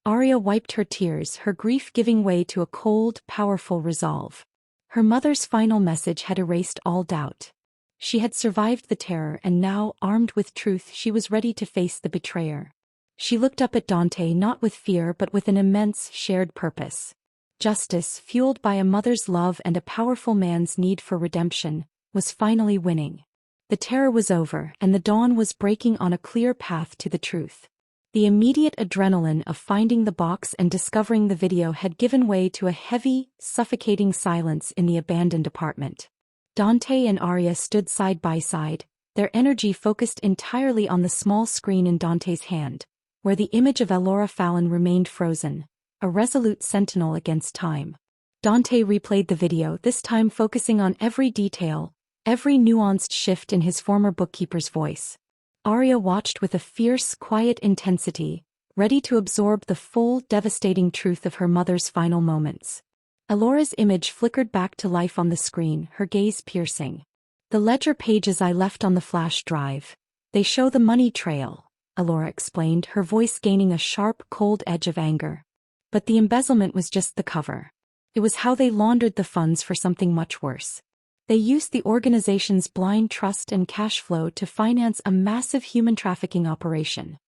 Arya wiped her tears, her grief giving way to a cold, powerful resolve. Her mother's final message had erased all doubt. She had survived the terror, and now, armed with truth, she was ready to face the betrayer. She looked up at Dante not with fear but with an immense, shared purpose. Justice, fueled by a mother's love and a powerful man's need for redemption, was finally winning. The terror was over, and the dawn was breaking on a clear path to the truth. The immediate adrenaline of finding the box and discovering the video had given way to a heavy, suffocating silence in the abandoned apartment. Dante and Arya stood side by side, their energy focused entirely on the small screen in Dante's hand, where the image of Alora Fallon remained frozen, a resolute sentinel against time. Dante replayed the video, this time focusing on every detail, every nuanced shift in his former bookkeeper's voice. Arya watched with a fierce, quiet intensity, ready to absorb the full, devastating truth of her mother's final moments. Alora's image flickered back to life on the screen, her gaze piercing. The ledger pages I left on the flash drive. They show the money trail, Alora explained, her voice gaining a sharp, cold edge of anger. But the embezzlement was just the cover. It was how they laundered the funds for something much worse. They used the organization's blind trust and cash flow to finance a massive human trafficking operation.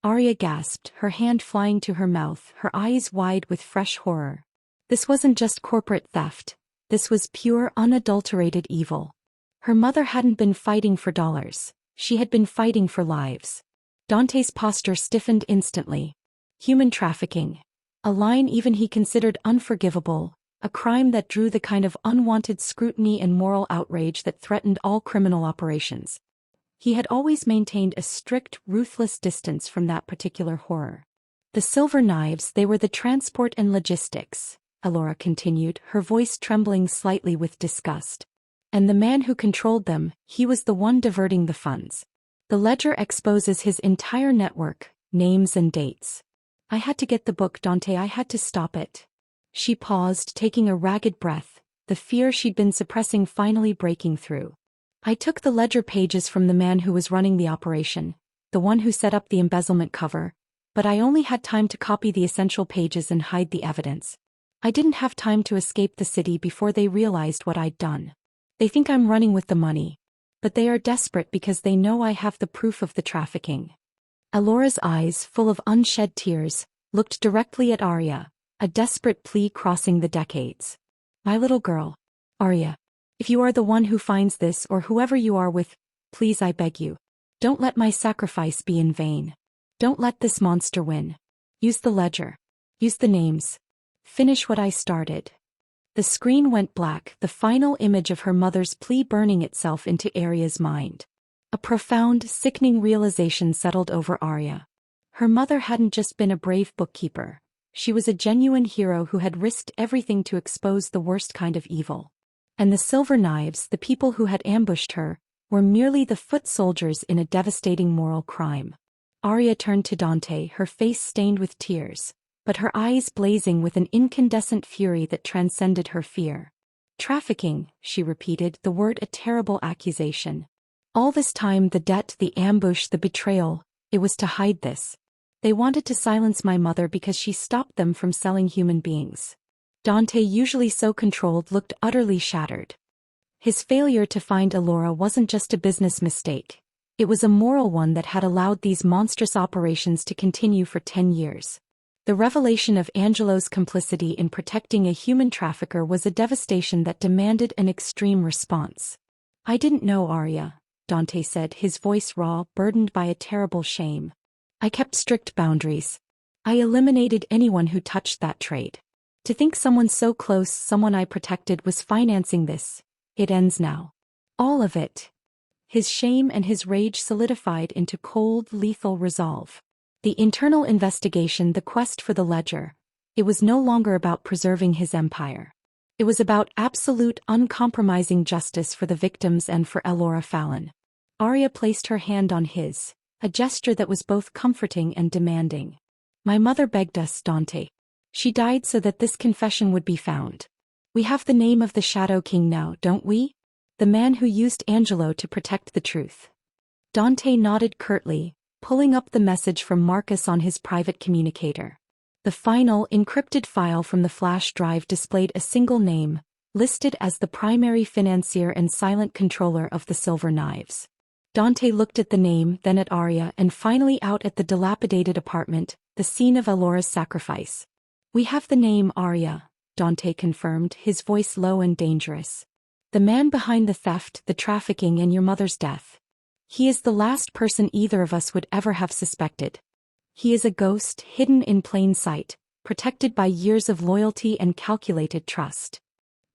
Arya gasped, her hand flying to her mouth, her eyes wide with fresh horror. This wasn't just corporate theft. This was pure, unadulterated evil. Her mother hadn't been fighting for dollars. She had been fighting for lives. Dante's posture stiffened instantly. Human trafficking. A line even he considered unforgivable. A crime that drew the kind of unwanted scrutiny and moral outrage that threatened all criminal operations. He had always maintained a strict, ruthless distance from that particular horror. The silver knives, they were the transport and logistics, Alora continued, her voice trembling slightly with disgust. And the man who controlled them, he was the one diverting the funds. The ledger exposes his entire network, names and dates. I had to get the book, Dante, I had to stop it. She paused, taking a ragged breath, the fear she'd been suppressing finally breaking through. I took the ledger pages from the man who was running the operation, the one who set up the embezzlement cover, but I only had time to copy the essential pages and hide the evidence. I didn't have time to escape the city before they realized what I'd done. They think I'm running with the money. But they are desperate because they know I have the proof of the trafficking. Alora's eyes, full of unshed tears, looked directly at Arya, a desperate plea crossing the decades. My little girl. Arya. If you are the one who finds this or whoever you are with, please I beg you. Don't let my sacrifice be in vain. Don't let this monster win. Use the ledger. Use the names. Finish what I started. The screen went black, the final image of her mother's plea burning itself into Arya's mind. A profound, sickening realization settled over Arya. Her mother hadn't just been a brave bookkeeper. She was a genuine hero who had risked everything to expose the worst kind of evil. And the Silver Knives, the people who had ambushed her, were merely the foot soldiers in a devastating moral crime. Arya turned to Dante, her face stained with tears, but her eyes blazing with an incandescent fury that transcended her fear. Trafficking, she repeated, the word a terrible accusation. All this time the debt, the ambush, the betrayal, it was to hide this. They wanted to silence my mother because she stopped them from selling human beings. Dante, usually so controlled, looked utterly shattered. His failure to find Elora wasn't just a business mistake. It was a moral one that had allowed these monstrous operations to continue for 10 years. The revelation of Angelo's complicity in protecting a human trafficker was a devastation that demanded an extreme response. I didn't know, Arya, Dante said, his voice raw, burdened by a terrible shame. I kept strict boundaries. I eliminated anyone who touched that trade. To think someone so close, someone I protected, was financing this. It ends now. All of it. His shame and his rage solidified into cold, lethal resolve. The internal investigation, the quest for the ledger. It was no longer about preserving his empire. It was about absolute, uncompromising justice for the victims and for Elora Fallon. Arya placed her hand on his, a gesture that was both comforting and demanding. My mother begged us, Dante. She died so that this confession would be found. We have the name of the Shadow King now, don't we? The man who used Angelo to protect the truth. Dante nodded curtly, pulling up the message from Marcus on his private communicator. The final, encrypted file from the flash drive displayed a single name, listed as the primary financier and silent controller of the Silver Knives. Dante looked at the name, then at Arya, and finally out at the dilapidated apartment, the scene of Elora's sacrifice. We have the name, Arya, Dante confirmed, his voice low and dangerous. The man behind the theft, the trafficking, and your mother's death. He is the last person either of us would ever have suspected. He is a ghost, hidden in plain sight, protected by years of loyalty and calculated trust.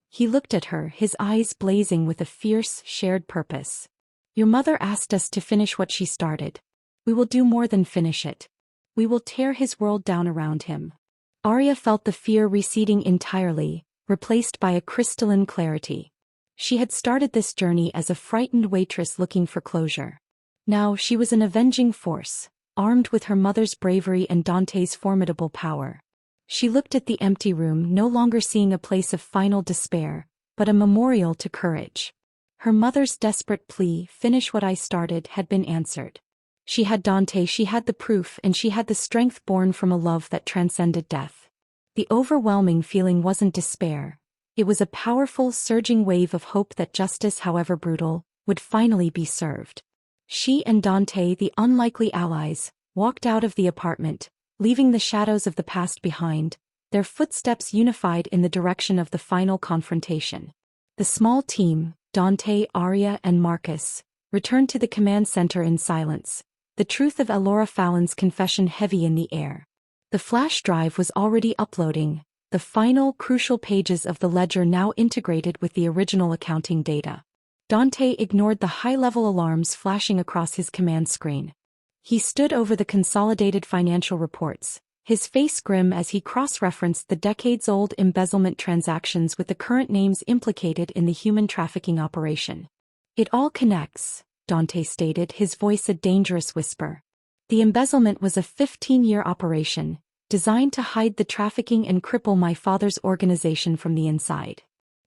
He looked at her, his eyes blazing with a fierce, shared purpose. Your mother asked us to finish what she started. We will do more than finish it. We will tear his world down around him. Arya felt the fear receding entirely, replaced by a crystalline clarity. She had started this journey as a frightened waitress looking for closure. Now she was an avenging force, armed with her mother's bravery and Dante's formidable power. She looked at the empty room, no longer seeing a place of final despair, but a memorial to courage. Her mother's desperate plea, finish what I started, had been answered. She had Dante, she had the proof, and she had the strength born from a love that transcended death. The overwhelming feeling wasn't despair. It was a powerful, surging wave of hope that justice, however brutal, would finally be served. She and Dante, the unlikely allies, walked out of the apartment, leaving the shadows of the past behind, their footsteps unified in the direction of the final confrontation. The small team, Dante, Arya, and Marcus, returned to the command center in silence, the truth of Elora Fallon's confession heavy in the air. The flash drive was already uploading, the final, crucial pages of the ledger now integrated with the original accounting data. Dante ignored the high-level alarms flashing across his command screen. He stood over the consolidated financial reports, his face grim as he cross-referenced the decades-old embezzlement transactions with the current names implicated in the human trafficking operation. It all connects, Dante stated, his voice a dangerous whisper. The embezzlement was a 15-year operation, designed to hide the trafficking and cripple my father's organization from the inside.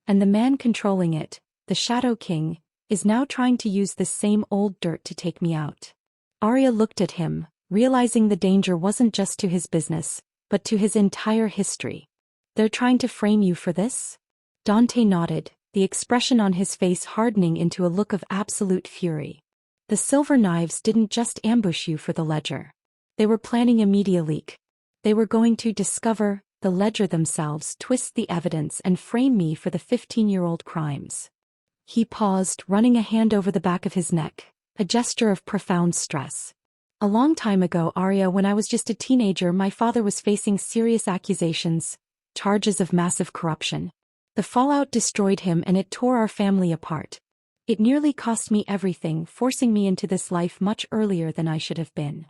And the man controlling it, the Shadow King, is now trying to use this same old dirt to take me out. Arya looked at him, realizing the danger wasn't just to his business, but to his entire history. They're trying to frame you for this? Dante nodded, the expression on his face hardening into a look of absolute fury. The Silver Knives didn't just ambush you for the ledger. They were planning a media leak. They were going to discover the ledger themselves, twist the evidence, and frame me for the 15-year-old crimes. He paused, running a hand over the back of his neck, a gesture of profound stress. A long time ago, Arya, when I was just a teenager, my father was facing serious accusations, charges of massive corruption. The fallout destroyed him and it tore our family apart. It nearly cost me everything, forcing me into this life much earlier than I should have been.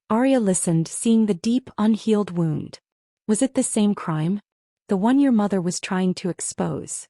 Arya listened, seeing the deep, unhealed wound. Was it the same crime? The one your mother was trying to expose?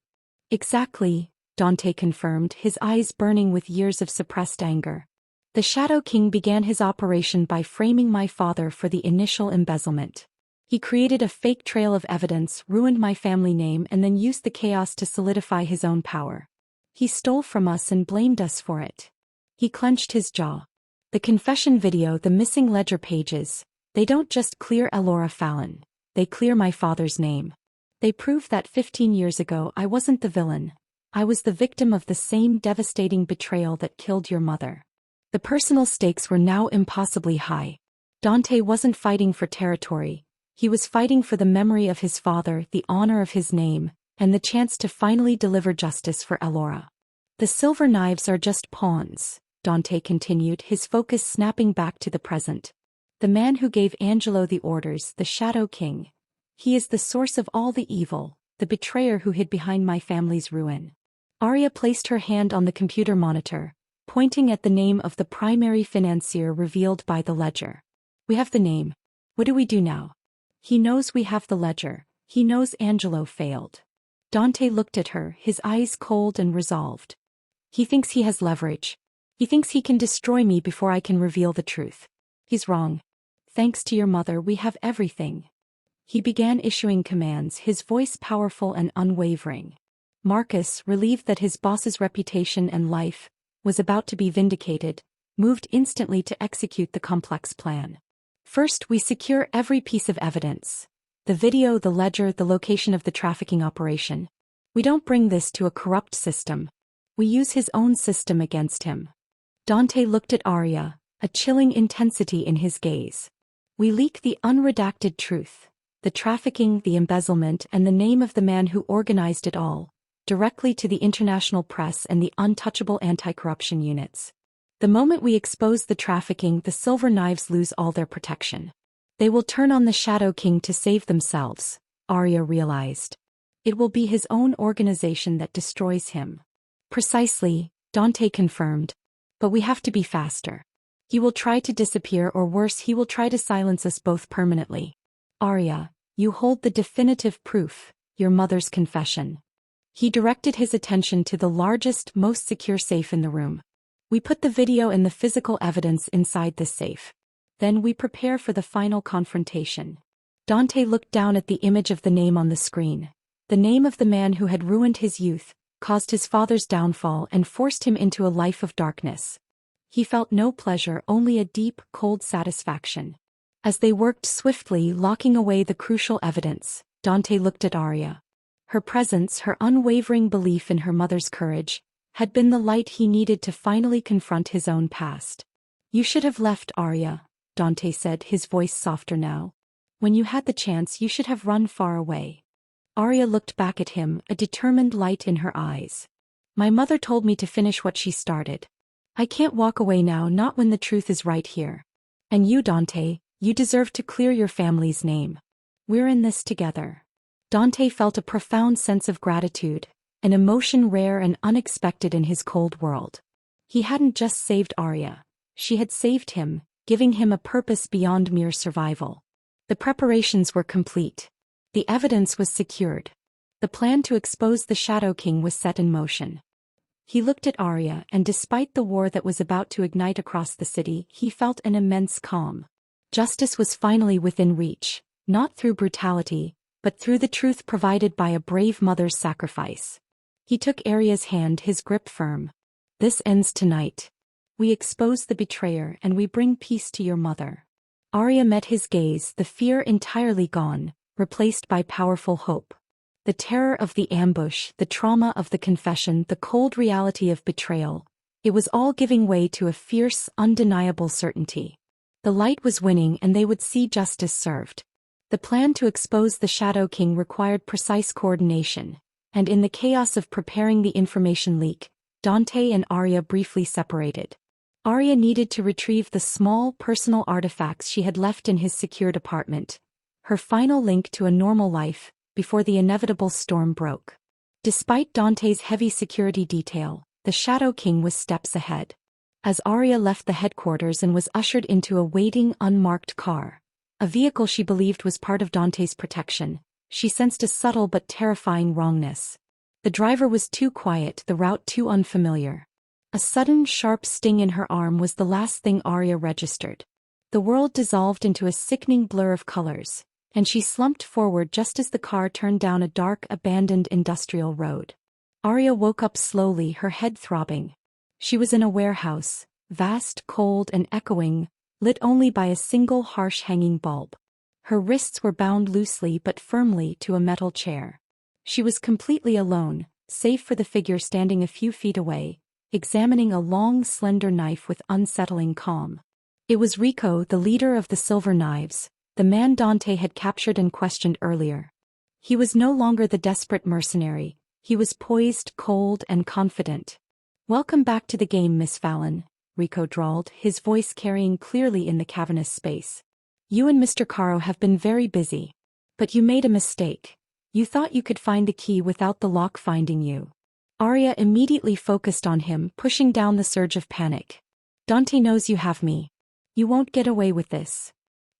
Exactly, Dante confirmed, his eyes burning with years of suppressed anger. The Shadow King began his operation by framing my father for the initial embezzlement. He created a fake trail of evidence, ruined my family name, and then used the chaos to solidify his own power. He stole from us and blamed us for it. He clenched his jaw. The confession video, the missing ledger pages, they don't just clear Elora Fallon, they clear my father's name. They prove that 15 years ago I wasn't the villain. I was the victim of the same devastating betrayal that killed your mother. The personal stakes were now impossibly high. Dante wasn't fighting for territory. He was fighting for the memory of his father, the honor of his name, and the chance to finally deliver justice for Elora. The silver knives are just pawns, Dante continued, his focus snapping back to the present. The man who gave Angelo the orders, the Shadow King. He is the source of all the evil, the betrayer who hid behind my family's ruin. Arya placed her hand on the computer monitor, pointing at the name of the primary financier revealed by the ledger. We have the name. What do we do now? He knows we have the ledger. He knows Angelo failed. Dante looked at her, his eyes cold and resolved. He thinks he has leverage. He thinks he can destroy me before I can reveal the truth. He's wrong. Thanks to your mother, we have everything. He began issuing commands, his voice powerful and unwavering. Marcus, relieved that his boss's reputation and life was about to be vindicated, moved instantly to execute the complex plan. First, we secure every piece of evidence. The video, the ledger, the location of the trafficking operation. We don't bring this to a corrupt system. We use his own system against him. Dante looked at Arya, a chilling intensity in his gaze. We leak the unredacted truth. The trafficking, the embezzlement, and the name of the man who organized it all, directly to the international press and the untouchable anti-corruption units. The moment we expose the trafficking, the silver knives lose all their protection. They will turn on the Shadow King to save themselves, Arya realized. It will be his own organization that destroys him. Precisely, Dante confirmed. But we have to be faster. He will try to disappear, or worse, he will try to silence us both permanently. Arya, you hold the definitive proof, your mother's confession. He directed his attention to the largest, most secure safe in the room. We put the video and the physical evidence inside this safe. Then we prepare for the final confrontation. Dante looked down at the image of the name on the screen. The name of the man who had ruined his youth, caused his father's downfall, and forced him into a life of darkness. He felt no pleasure, only a deep, cold satisfaction. As they worked swiftly, locking away the crucial evidence, Dante looked at Arya. Her presence, her unwavering belief in her mother's courage, had been the light he needed to finally confront his own past. You should have left, Arya, Dante said, his voice softer now. When you had the chance, you should have run far away. Arya looked back at him, a determined light in her eyes. My mother told me to finish what she started. I can't walk away now, not when the truth is right here. And you, Dante, you deserve to clear your family's name. We're in this together. Dante felt a profound sense of gratitude, an emotion rare and unexpected in his cold world. He hadn't just saved Arya. She had saved him, giving him a purpose beyond mere survival. The preparations were complete. The evidence was secured. The plan to expose the Shadow King was set in motion. He looked at Arya, and despite the war that was about to ignite across the city, he felt an immense calm. Justice was finally within reach, not through brutality, but through the truth provided by a brave mother's sacrifice. He took Arya's hand, his grip firm. This ends tonight. We expose the betrayer and we bring peace to your mother. Arya met his gaze, the fear entirely gone, replaced by powerful hope. The terror of the ambush, the trauma of the confession, the cold reality of betrayal, it was all giving way to a fierce, undeniable certainty. The light was winning and they would see justice served. The plan to expose the Shadow King required precise coordination, and in the chaos of preparing the information leak, Dante and Arya briefly separated. Arya needed to retrieve the small personal artifacts she had left in his secured apartment, her final link to a normal life, before the inevitable storm broke. Despite Dante's heavy security detail, the Shadow King was steps ahead. As Arya left the headquarters and was ushered into a waiting, unmarked car, a vehicle she believed was part of Dante's protection, she sensed a subtle but terrifying wrongness. The driver was too quiet, the route too unfamiliar. A sudden, sharp sting in her arm was the last thing Arya registered. The world dissolved into a sickening blur of colors, and she slumped forward just as the car turned down a dark, abandoned industrial road. Arya woke up slowly, her head throbbing. She was in a warehouse, vast, cold, and echoing, lit only by a single harsh hanging bulb. Her wrists were bound loosely but firmly to a metal chair. She was completely alone, save for the figure standing a few feet away, examining a long, slender knife with unsettling calm. It was Rico, the leader of the Silver Knives, the man Dante had captured and questioned earlier. He was no longer the desperate mercenary, he was poised, cold, and confident. "Welcome back to the game, Miss Fallon," Rico drawled, his voice carrying clearly in the cavernous space. "You and Mr. Caro have been very busy. But you made a mistake. You thought you could find the key without the lock finding you." Arya immediately focused on him, pushing down the surge of panic. "Dante knows you have me. You won't get away with this."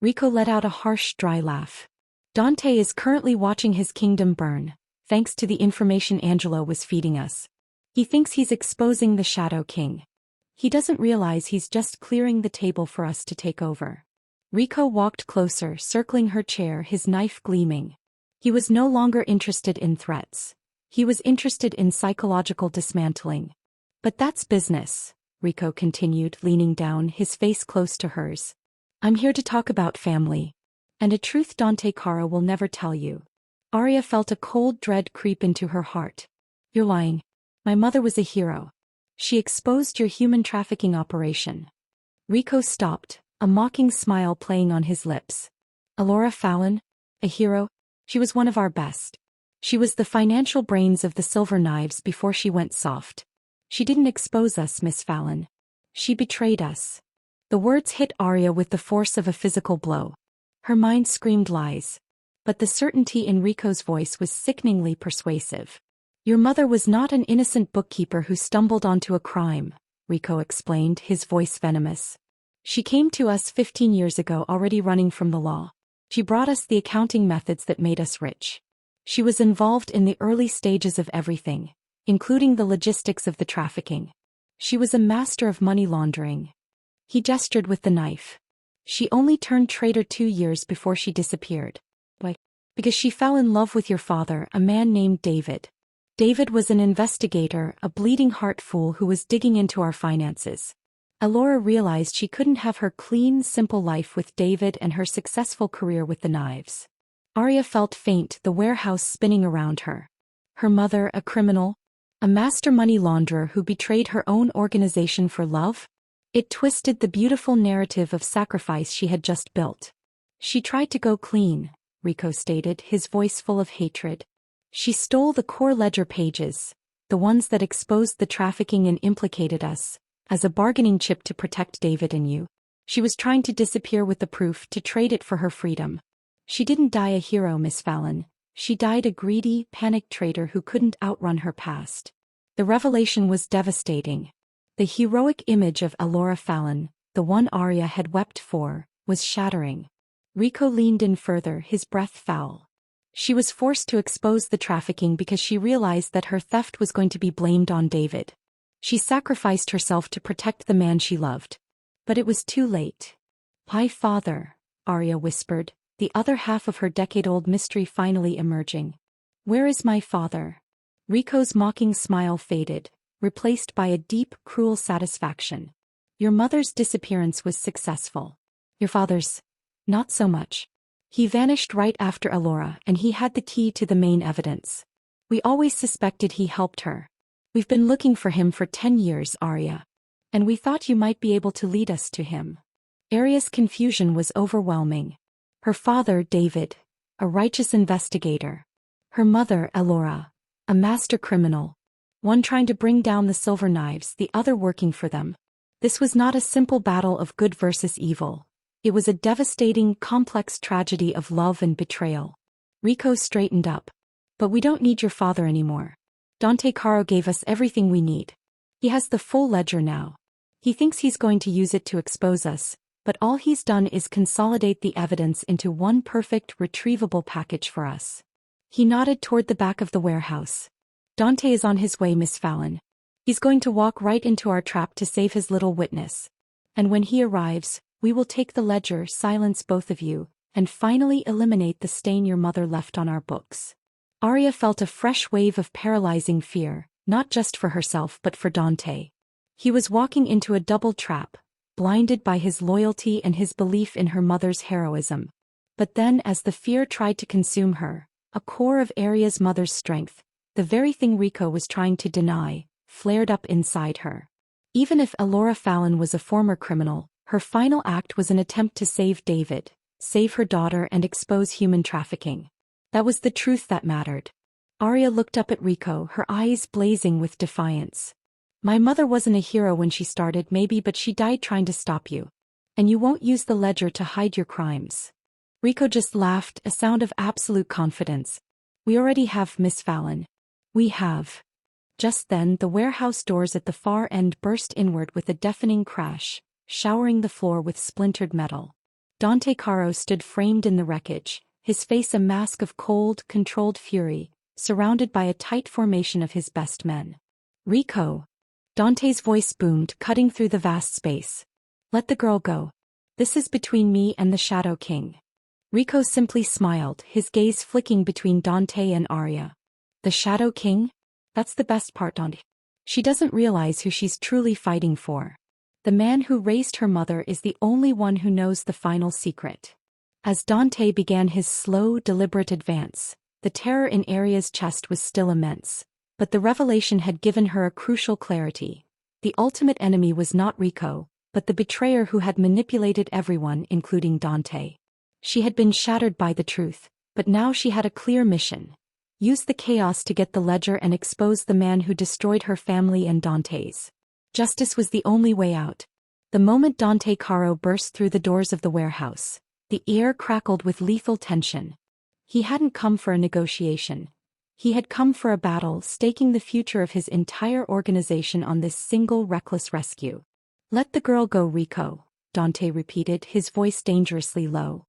Rico let out a harsh, dry laugh. "Dante is currently watching his kingdom burn, thanks to the information Angelo was feeding us. He thinks he's exposing the Shadow King. He doesn't realize he's just clearing the table for us to take over." Rico walked closer, circling her chair, his knife gleaming. He was no longer interested in threats. He was interested in psychological dismantling. "But that's business," Rico continued, leaning down, his face close to hers. "I'm here to talk about family. And a truth Dante Caro will never tell you." Arya felt a cold dread creep into her heart. "You're lying. My mother was a hero. She exposed your human trafficking operation." Rico stopped, a mocking smile playing on his lips. "Alora Fallon? A hero? She was one of our best. She was the financial brains of the Silver Knives before she went soft. She didn't expose us, Miss Fallon. She betrayed us." The words hit Arya with the force of a physical blow. Her mind screamed lies. But the certainty in Rico's voice was sickeningly persuasive. "Your mother was not an innocent bookkeeper who stumbled onto a crime," Rico explained, his voice venomous. "She came to us 15 years ago already running from the law. She brought us the accounting methods that made us rich. She was involved in the early stages of everything, including the logistics of the trafficking. She was a master of money laundering." He gestured with the knife. "She only turned traitor 2 years before she disappeared. Why? Because she fell in love with your father, a man named David. David was an investigator, a bleeding heart fool who was digging into our finances. Alora realized she couldn't have her clean, simple life with David and her successful career with the knives." Arya felt faint, the warehouse spinning around her. Her mother, a criminal? A master money launderer who betrayed her own organization for love? It twisted the beautiful narrative of sacrifice she had just built. "She tried to go clean," Rico stated, his voice full of hatred. "She stole the core ledger pages, the ones that exposed the trafficking and implicated us, as a bargaining chip to protect David and you. She was trying to disappear with the proof, to trade it for her freedom. She didn't die a hero, Miss Fallon. She died a greedy, panicked traitor who couldn't outrun her past." The revelation was devastating. The heroic image of Alora Fallon, the one Arya had wept for, was shattering. Rico leaned in further, his breath foul. She was forced to expose the trafficking because she realized that her theft was going to be blamed on David. She sacrificed herself to protect the man she loved. But it was too late. "My father," Arya whispered, the other half of her decade-old mystery finally emerging. "Where is my father?" Rico's mocking smile faded, replaced by a deep, cruel satisfaction. "Your mother's disappearance was successful. Your father's, not so much. He vanished right after Alora, and he had the key to the main evidence. We always suspected he helped her. We've been looking for him for 10 years, Arya. And we thought you might be able to lead us to him." Arya's confusion was overwhelming. Her father, David, a righteous investigator. Her mother, Alora, a master criminal. one trying to bring down the silver knives, the other working for them. This was not a simple battle of good versus evil. It was a devastating, complex tragedy of love and betrayal. Rico straightened up. But we don't need your father anymore. Dante Caro gave us everything we need. He has the full ledger now. He thinks he's going to use it to expose us, but all he's done is consolidate the evidence into one perfect, retrievable package for us. He nodded toward the back of the warehouse. Dante is on his way, Miss Fallon. He's going to walk right into our trap to save his little witness. And when he arrives, we will take the ledger, silence both of you, and finally eliminate the stain your mother left on our books. Arya felt a fresh wave of paralyzing fear, not just for herself but for Dante. He was walking into a double trap, blinded by his loyalty and his belief in her mother's heroism. But then as the fear tried to consume her, a core of Arya's mother's strength, the very thing Rico was trying to deny, flared up inside her. Even if Elora Fallon was a former criminal, her final act was an attempt to save David, save her daughter and expose human trafficking. That was the truth that mattered. Arya looked up at Rico, her eyes blazing with defiance. My mother wasn't a hero when she started, maybe, but she died trying to stop you. And you won't use the ledger to hide your crimes. Rico just laughed, a sound of absolute confidence. We already have, Miss Fallon. We have. Just then, the warehouse doors at the far end burst inward with a deafening crash, showering the floor with splintered metal. Dante Caro stood framed in the wreckage, his face a mask of cold, controlled fury, surrounded by a tight formation of his best men. Rico. Dante's voice boomed, cutting through the vast space. Let the girl go. This is between me and the Shadow King. Rico simply smiled, his gaze flicking between Dante and Arya. The Shadow King? That's the best part, Dante. She doesn't realize who she's truly fighting for. The man who raised her mother is the only one who knows the final secret. As Dante began his slow, deliberate advance, the terror in Arya's chest was still immense, but the revelation had given her a crucial clarity. The ultimate enemy was not Rico, but the betrayer who had manipulated everyone, including Dante. She had been shattered by the truth, but now she had a clear mission. Use the chaos to get the ledger and expose the man who destroyed her family and Dante's. Justice was the only way out. The moment Dante Caro burst through the doors of the warehouse, the air crackled with lethal tension. He hadn't come for a negotiation. He had come for a battle, staking the future of his entire organization on this single reckless rescue. Let the girl go, Rico, Dante repeated, his voice dangerously low.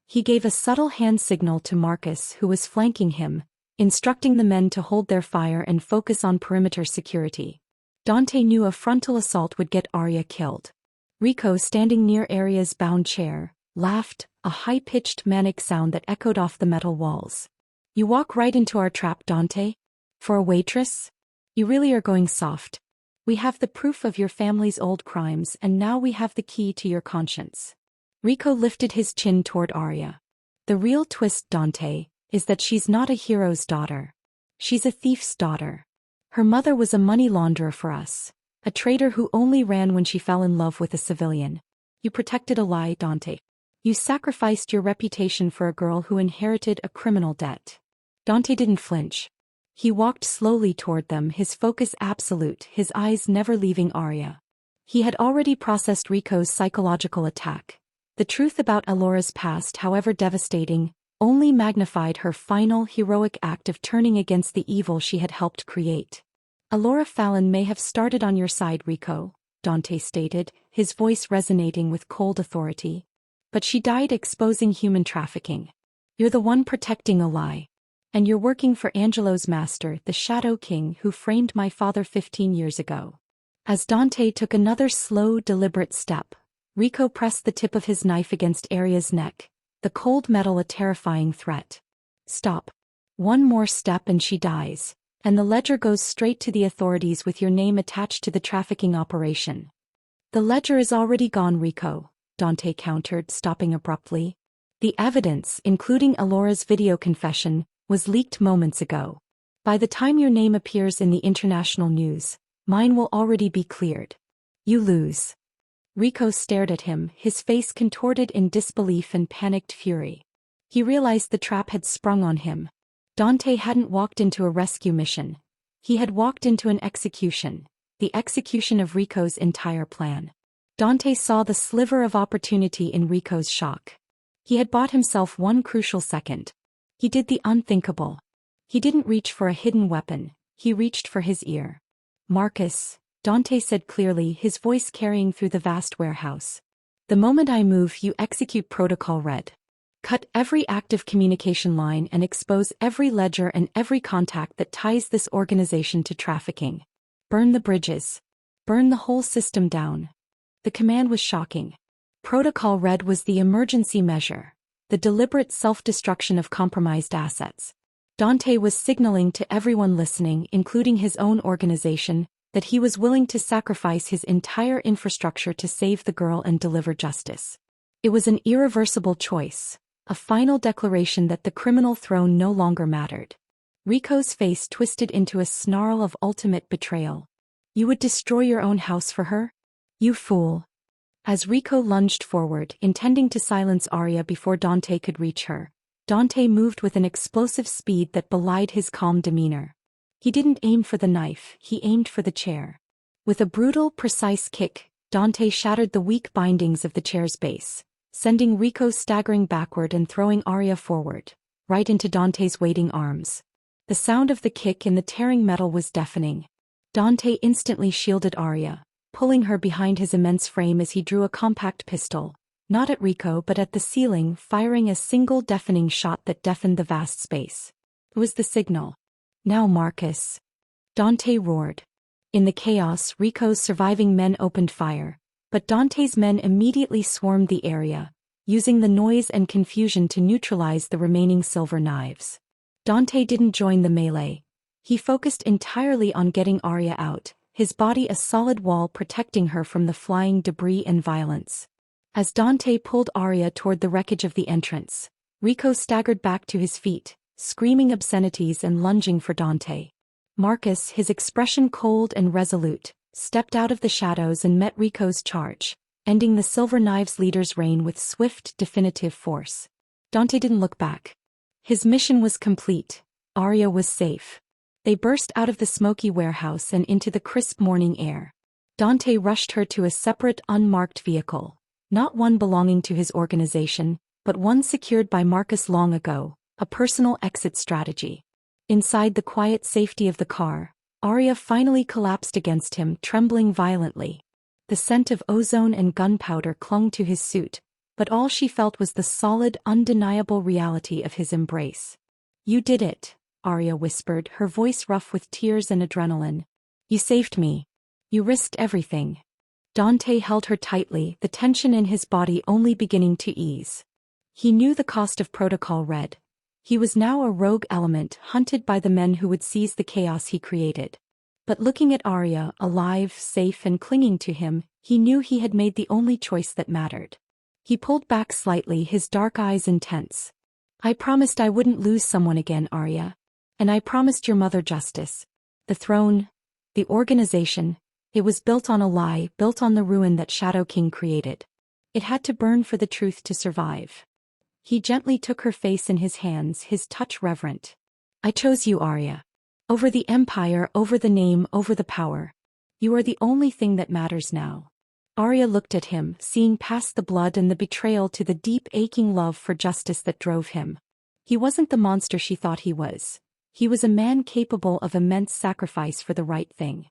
He gave a subtle hand signal to Marcus, who was flanking him, instructing the men to hold their fire and focus on perimeter security. Dante knew a frontal assault would get Arya killed. Rico, standing near Arya's bound chair, laughed, a high-pitched manic sound that echoed off the metal walls. You walk right into our trap, Dante? For a waitress? You really are going soft. We have the proof of your family's old crimes, and now we have the key to your conscience. Rico lifted his chin toward Arya. The real twist, Dante, is that she's not a hero's daughter. She's a thief's daughter. Her mother was a money launderer for us, a traitor who only ran when she fell in love with a civilian. You protected a lie, Dante. You sacrificed your reputation for a girl who inherited a criminal debt. Dante didn't flinch. He walked slowly toward them, his focus absolute, his eyes never leaving Arya. He had already processed Rico's psychological attack. The truth about Elora's past, however devastating, only magnified her final heroic act of turning against the evil she had helped create. Elora Fallon may have started on your side, Rico, Dante stated, his voice resonating with cold authority. But she died exposing human trafficking. You're the one protecting a lie. And you're working for Angelo's master, the Shadow King, who framed my father 15 years ago. As Dante took another slow, deliberate step, Rico pressed the tip of his knife against Arya's neck, the cold metal a terrifying threat. Stop. One more step and she dies, and the ledger goes straight to the authorities with your name attached to the trafficking operation. The ledger is already gone, Rico, Dante countered, stopping abruptly. The evidence, including Elora's video confession, was leaked moments ago. By the time your name appears in the international news, mine will already be cleared. You lose. Rico stared at him, his face contorted in disbelief and panicked fury. He realized the trap had sprung on him. Dante hadn't walked into a rescue mission. He had walked into an execution, the execution of Rico's entire plan. Dante saw the sliver of opportunity in Rico's shock. He had bought himself one crucial second. He did the unthinkable. He didn't reach for a hidden weapon, he reached for his ear. "Marcus," Dante said clearly, his voice carrying through the vast warehouse. "The moment I move, you execute Protocol Red. Cut every active communication line and expose every ledger and every contact that ties this organization to trafficking. Burn the bridges. Burn the whole system down." The command was shocking. Protocol Red was the emergency measure, the deliberate self-destruction of compromised assets. Dante was signaling to everyone listening, including his own organization, that he was willing to sacrifice his entire infrastructure to save the girl and deliver justice. It was an irreversible choice, a final declaration that the criminal throne no longer mattered. Rico's face twisted into a snarl of ultimate betrayal. "You would destroy your own house for her? You fool." As Rico lunged forward, intending to silence Arya before Dante could reach her, Dante moved with an explosive speed that belied his calm demeanor. He didn't aim for the knife, he aimed for the chair. With a brutal, precise kick, Dante shattered the weak bindings of the chair's base, sending Rico staggering backward and throwing Arya forward, right into Dante's waiting arms. The sound of the kick and the tearing metal was deafening. Dante instantly shielded Arya, pulling her behind his immense frame as he drew a compact pistol, not at Rico but at the ceiling, firing a single deafening shot that deafened the vast space. It was the signal. "Now, Marcus," Dante roared. In the chaos, Rico's surviving men opened fire, but Dante's men immediately swarmed the area, using the noise and confusion to neutralize the remaining silver knives. Dante didn't join the melee. He focused entirely on getting Arya out, his body a solid wall protecting her from the flying debris and violence. As Dante pulled Arya toward the wreckage of the entrance, Rico staggered back to his feet, screaming obscenities and lunging for Dante. Marcus, his expression cold and resolute, stepped out of the shadows and met Rico's charge, ending the Silver Knives leader's reign with swift, definitive force. Dante didn't look back. His mission was complete. Arya was safe. They burst out of the smoky warehouse and into the crisp morning air. Dante rushed her to a separate, unmarked vehicle, not one belonging to his organization, but one secured by Marcus long ago, a personal exit strategy. Inside the quiet safety of the car, Arya finally collapsed against him, trembling violently. The scent of ozone and gunpowder clung to his suit, but all she felt was the solid, undeniable reality of his embrace. "You did it," Arya whispered, her voice rough with tears and adrenaline. "You saved me. You risked everything." Dante held her tightly, the tension in his body only beginning to ease. He knew the cost of Protocol Red. He was now a rogue element hunted by the men who would seize the chaos he created. But looking at Arya, alive, safe and clinging to him, he knew he had made the only choice that mattered. He pulled back slightly, his dark eyes intense. "I promised I wouldn't lose someone again, Arya. And I promised your mother justice. The throne, the organization, it was built on a lie, built on the ruin that Shadow King created. It had to burn for the truth to survive." He gently took her face in his hands, his touch reverent. "I chose you, Arya. Over the empire, over the name, over the power. You are the only thing that matters now." Arya looked at him, seeing past the blood and the betrayal to the deep, aching love for justice that drove him. He wasn't the monster she thought he was. He was a man capable of immense sacrifice for the right thing.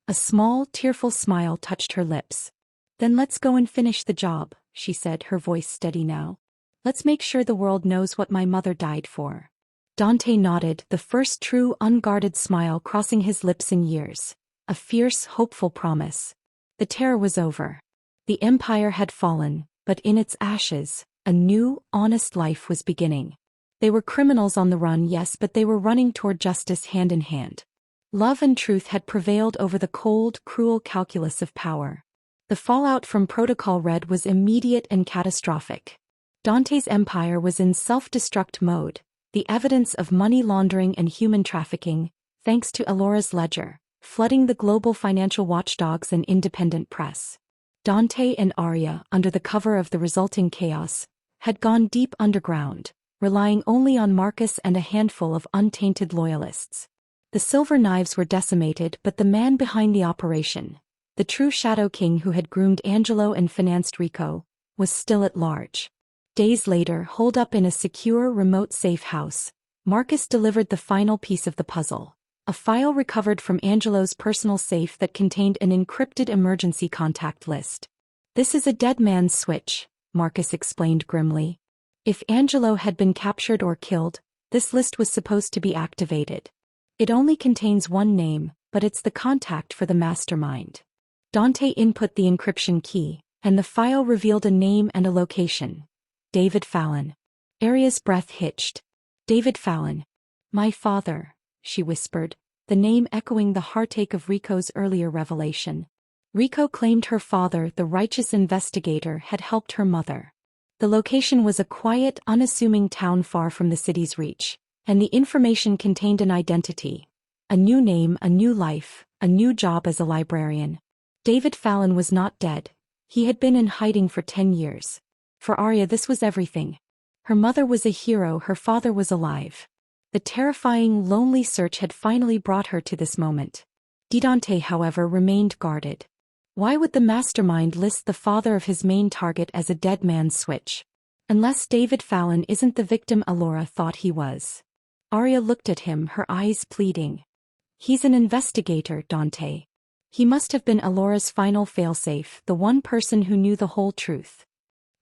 A small, tearful smile touched her lips. "Then let's go and finish the job," she said, her voice steady now. "Let's make sure the world knows what my mother died for." Dante nodded, the first true, unguarded smile crossing his lips in years. A fierce, hopeful promise. The terror was over. The empire had fallen, but in its ashes, a new, honest life was beginning. They were criminals on the run, yes, but they were running toward justice hand in hand. Love and truth had prevailed over the cold, cruel calculus of power. The fallout from Protocol Red was immediate and catastrophic. Dante's empire was in self-destruct mode, the evidence of money laundering and human trafficking, thanks to Alora's ledger, flooding the global financial watchdogs and independent press. Dante and Arya, under the cover of the resulting chaos, had gone deep underground, relying only on Marcus and a handful of untainted loyalists. The silver knives were decimated, but the man behind the operation, the true Shadow King who had groomed Angelo and financed Rico, was still at large. Days later, holed up in a secure, remote safe house, Marcus delivered the final piece of the puzzle. A file recovered from Angelo's personal safe that contained an encrypted emergency contact list. "This is a dead man's switch," Marcus explained grimly. "If Angelo had been captured or killed, this list was supposed to be activated. It only contains one name, but it's the contact for the mastermind." Dante input the encryption key, and the file revealed a name and a location. David Fallon. Aria's breath hitched. "David Fallon. My father," she whispered, the name echoing the heartache of Rico's earlier revelation. Rico claimed her father, the righteous investigator, had helped her mother. The location was a quiet, unassuming town far from the city's reach, and the information contained an identity. A new name, a new life, a new job as a librarian. David Fallon was not dead. He had been in hiding for 10 years. For Aria, this was everything. Her mother was a hero, her father was alive. The terrifying, lonely search had finally brought her to this moment. Dante, however, remained guarded. Why would the mastermind list the father of his main target as a dead man's switch? Unless David Fallon isn't the victim Alora thought he was. Aria looked at him, her eyes pleading. "He's an investigator, Dante. He must have been Alora's final failsafe, the one person who knew the whole truth."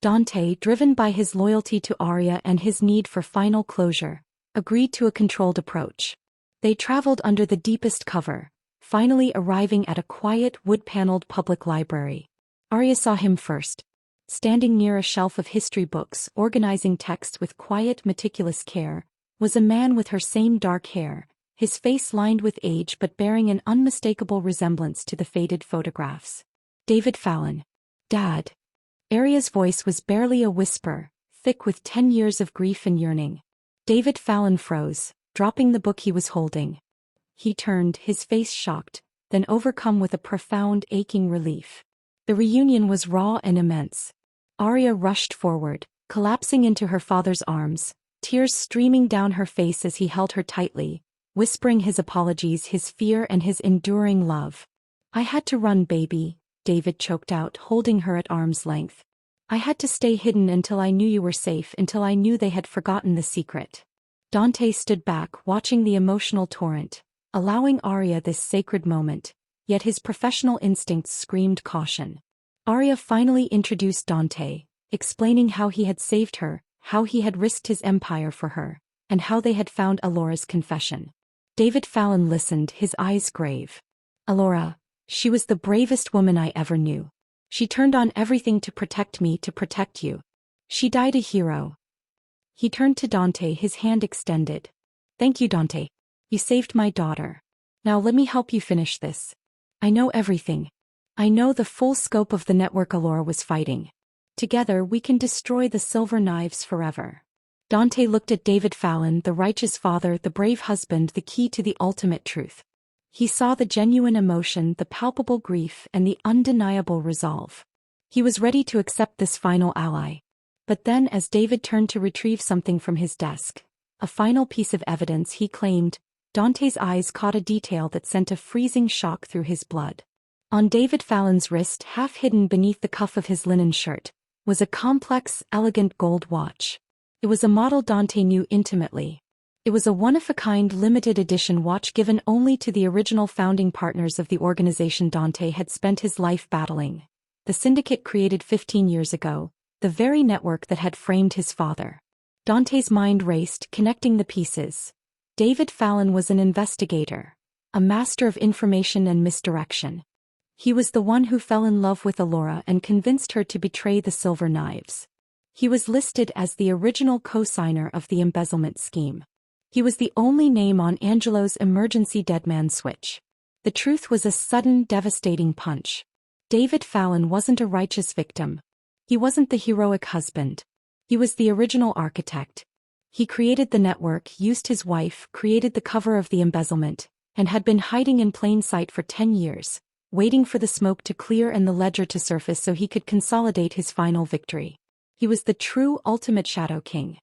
Dante, driven by his loyalty to Aria and his need for final closure, agreed to a controlled approach. They traveled under the deepest cover, finally arriving at a quiet, wood-paneled public library. Aria saw him first. Standing near a shelf of history books, organizing texts with quiet, meticulous care, was a man with her same dark hair, his face lined with age but bearing an unmistakable resemblance to the faded photographs. "David Fallon. Dad." Aria's voice was barely a whisper, thick with 10 years of grief and yearning. David Fallon froze, dropping the book he was holding. He turned, his face shocked, then overcome with a profound, aching relief. The reunion was raw and immense. Aria rushed forward, collapsing into her father's arms, tears streaming down her face as he held her tightly, whispering his apologies, his fear, and his enduring love. "I had to run, baby," David choked out, holding her at arm's length. "I had to stay hidden until I knew you were safe, until I knew they had forgotten the secret." Dante stood back, watching the emotional torrent, allowing Aria this sacred moment, yet his professional instincts screamed caution. Aria finally introduced Dante, explaining how he had saved her, how he had risked his empire for her, and how they had found Alora's confession. David Fallon listened, his eyes grave. "Alora, she was the bravest woman I ever knew. She turned on everything to protect me, to protect you. She died a hero." He turned to Dante, his hand extended. "Thank you, Dante. You saved my daughter. Now let me help you finish this. I know everything. I know the full scope of the network Alora was fighting. Together we can destroy the silver knives forever." Dante looked at David Fallon, the righteous father, the brave husband, the key to the ultimate truth. He saw the genuine emotion, the palpable grief, and the undeniable resolve. He was ready to accept this final ally. But then, as David turned to retrieve something from his desk, a final piece of evidence, he claimed, Dante's eyes caught a detail that sent a freezing shock through his blood. On David Fallon's wrist, half hidden beneath the cuff of his linen shirt, was a complex, elegant gold watch. It was a model Dante knew intimately. It was a one-of-a-kind limited edition watch given only to the original founding partners of the organization Dante had spent his life battling. The syndicate created 15 years ago, the very network that had framed his father. Dante's mind raced, connecting the pieces. David Fallon was an investigator, a master of information and misdirection. He was the one who fell in love with Alora and convinced her to betray the silver knives. He was listed as the original co-signer of the embezzlement scheme. He was the only name on Angelo's emergency deadman switch. The truth was a sudden, devastating punch. David Fallon wasn't a righteous victim. He wasn't the heroic husband. He was the original architect. He created the network, used his wife, created the cover of the embezzlement, and had been hiding in plain sight for 10 years, waiting for the smoke to clear and the ledger to surface so he could consolidate his final victory. He was the true ultimate Shadow King.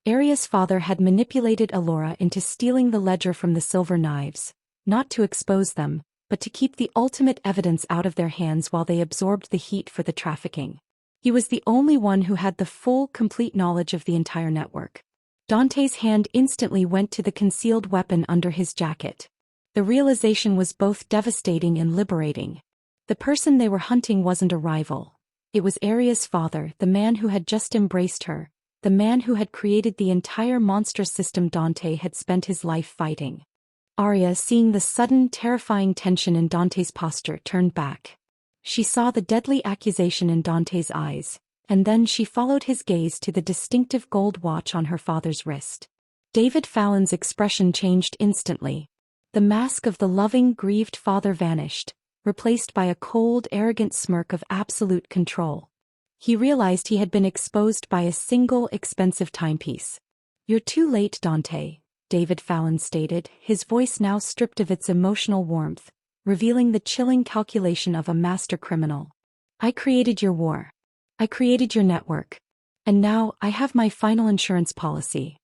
Aria's father had manipulated Alora into stealing the ledger from the silver knives, not to expose them, but to keep the ultimate evidence out of their hands while they absorbed the heat for the trafficking. He was the only one who had the full, complete knowledge of the entire network. Dante's hand instantly went to the concealed weapon under his jacket. The realization was both devastating and liberating. The person they were hunting wasn't a rival. It was Arya's father, the man who had just embraced her, the man who had created the entire monstrous system Dante had spent his life fighting. Arya, seeing the sudden, terrifying tension in Dante's posture, turned back. She saw the deadly accusation in Dante's eyes, and then she followed his gaze to the distinctive gold watch on her father's wrist. David Fallon's expression changed instantly. The mask of the loving, grieved father vanished, replaced by a cold, arrogant smirk of absolute control. He realized he had been exposed by a single, expensive timepiece. "You're too late, Dante," David Fallon stated, his voice now stripped of its emotional warmth, revealing the chilling calculation of a master criminal. "I created your war. I created your network. And now, I have my final insurance policy."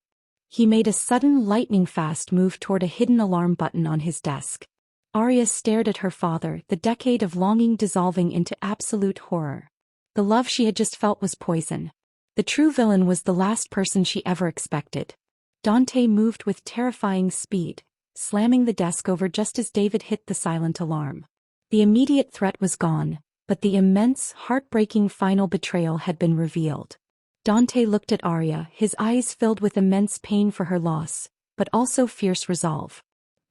He made a sudden lightning-fast move toward a hidden alarm button on his desk. Arya stared at her father, the decade of longing dissolving into absolute horror. The love she had just felt was poison. The true villain was the last person she ever expected. Dante moved with terrifying speed, slamming the desk over just as David hit the silent alarm. The immediate threat was gone, but the immense, heartbreaking final betrayal had been revealed. Dante looked at Arya, his eyes filled with immense pain for her loss, but also fierce resolve.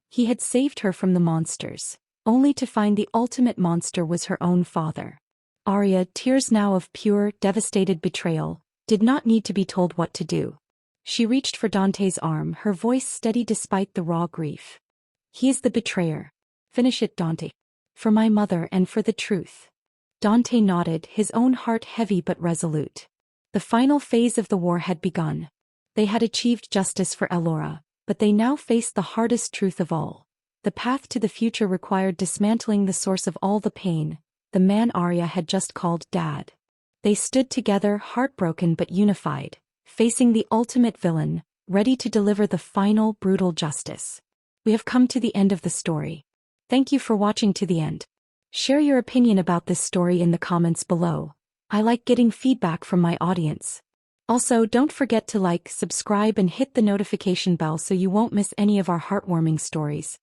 He had saved her from the monsters, only to find the ultimate monster was her own father. Arya, tears now of pure, devastated betrayal, did not need to be told what to do. She reached for Dante's arm, her voice steady despite the raw grief. "He is the betrayer. Finish it, Dante. For my mother and for the truth." Dante nodded, his own heart heavy but resolute. The final phase of the war had begun. They had achieved justice for Elora, but they now faced the hardest truth of all. The path to the future required dismantling the source of all the pain, the man Arya had just called Dad. They stood together, heartbroken but unified, facing the ultimate villain, ready to deliver the final, brutal justice. We have come to the end of the story. Thank you for watching to the end. Share your opinion about this story in the comments below. I like getting feedback from my audience. Also, don't forget to like, subscribe and hit the notification bell so you won't miss any of our heartwarming stories.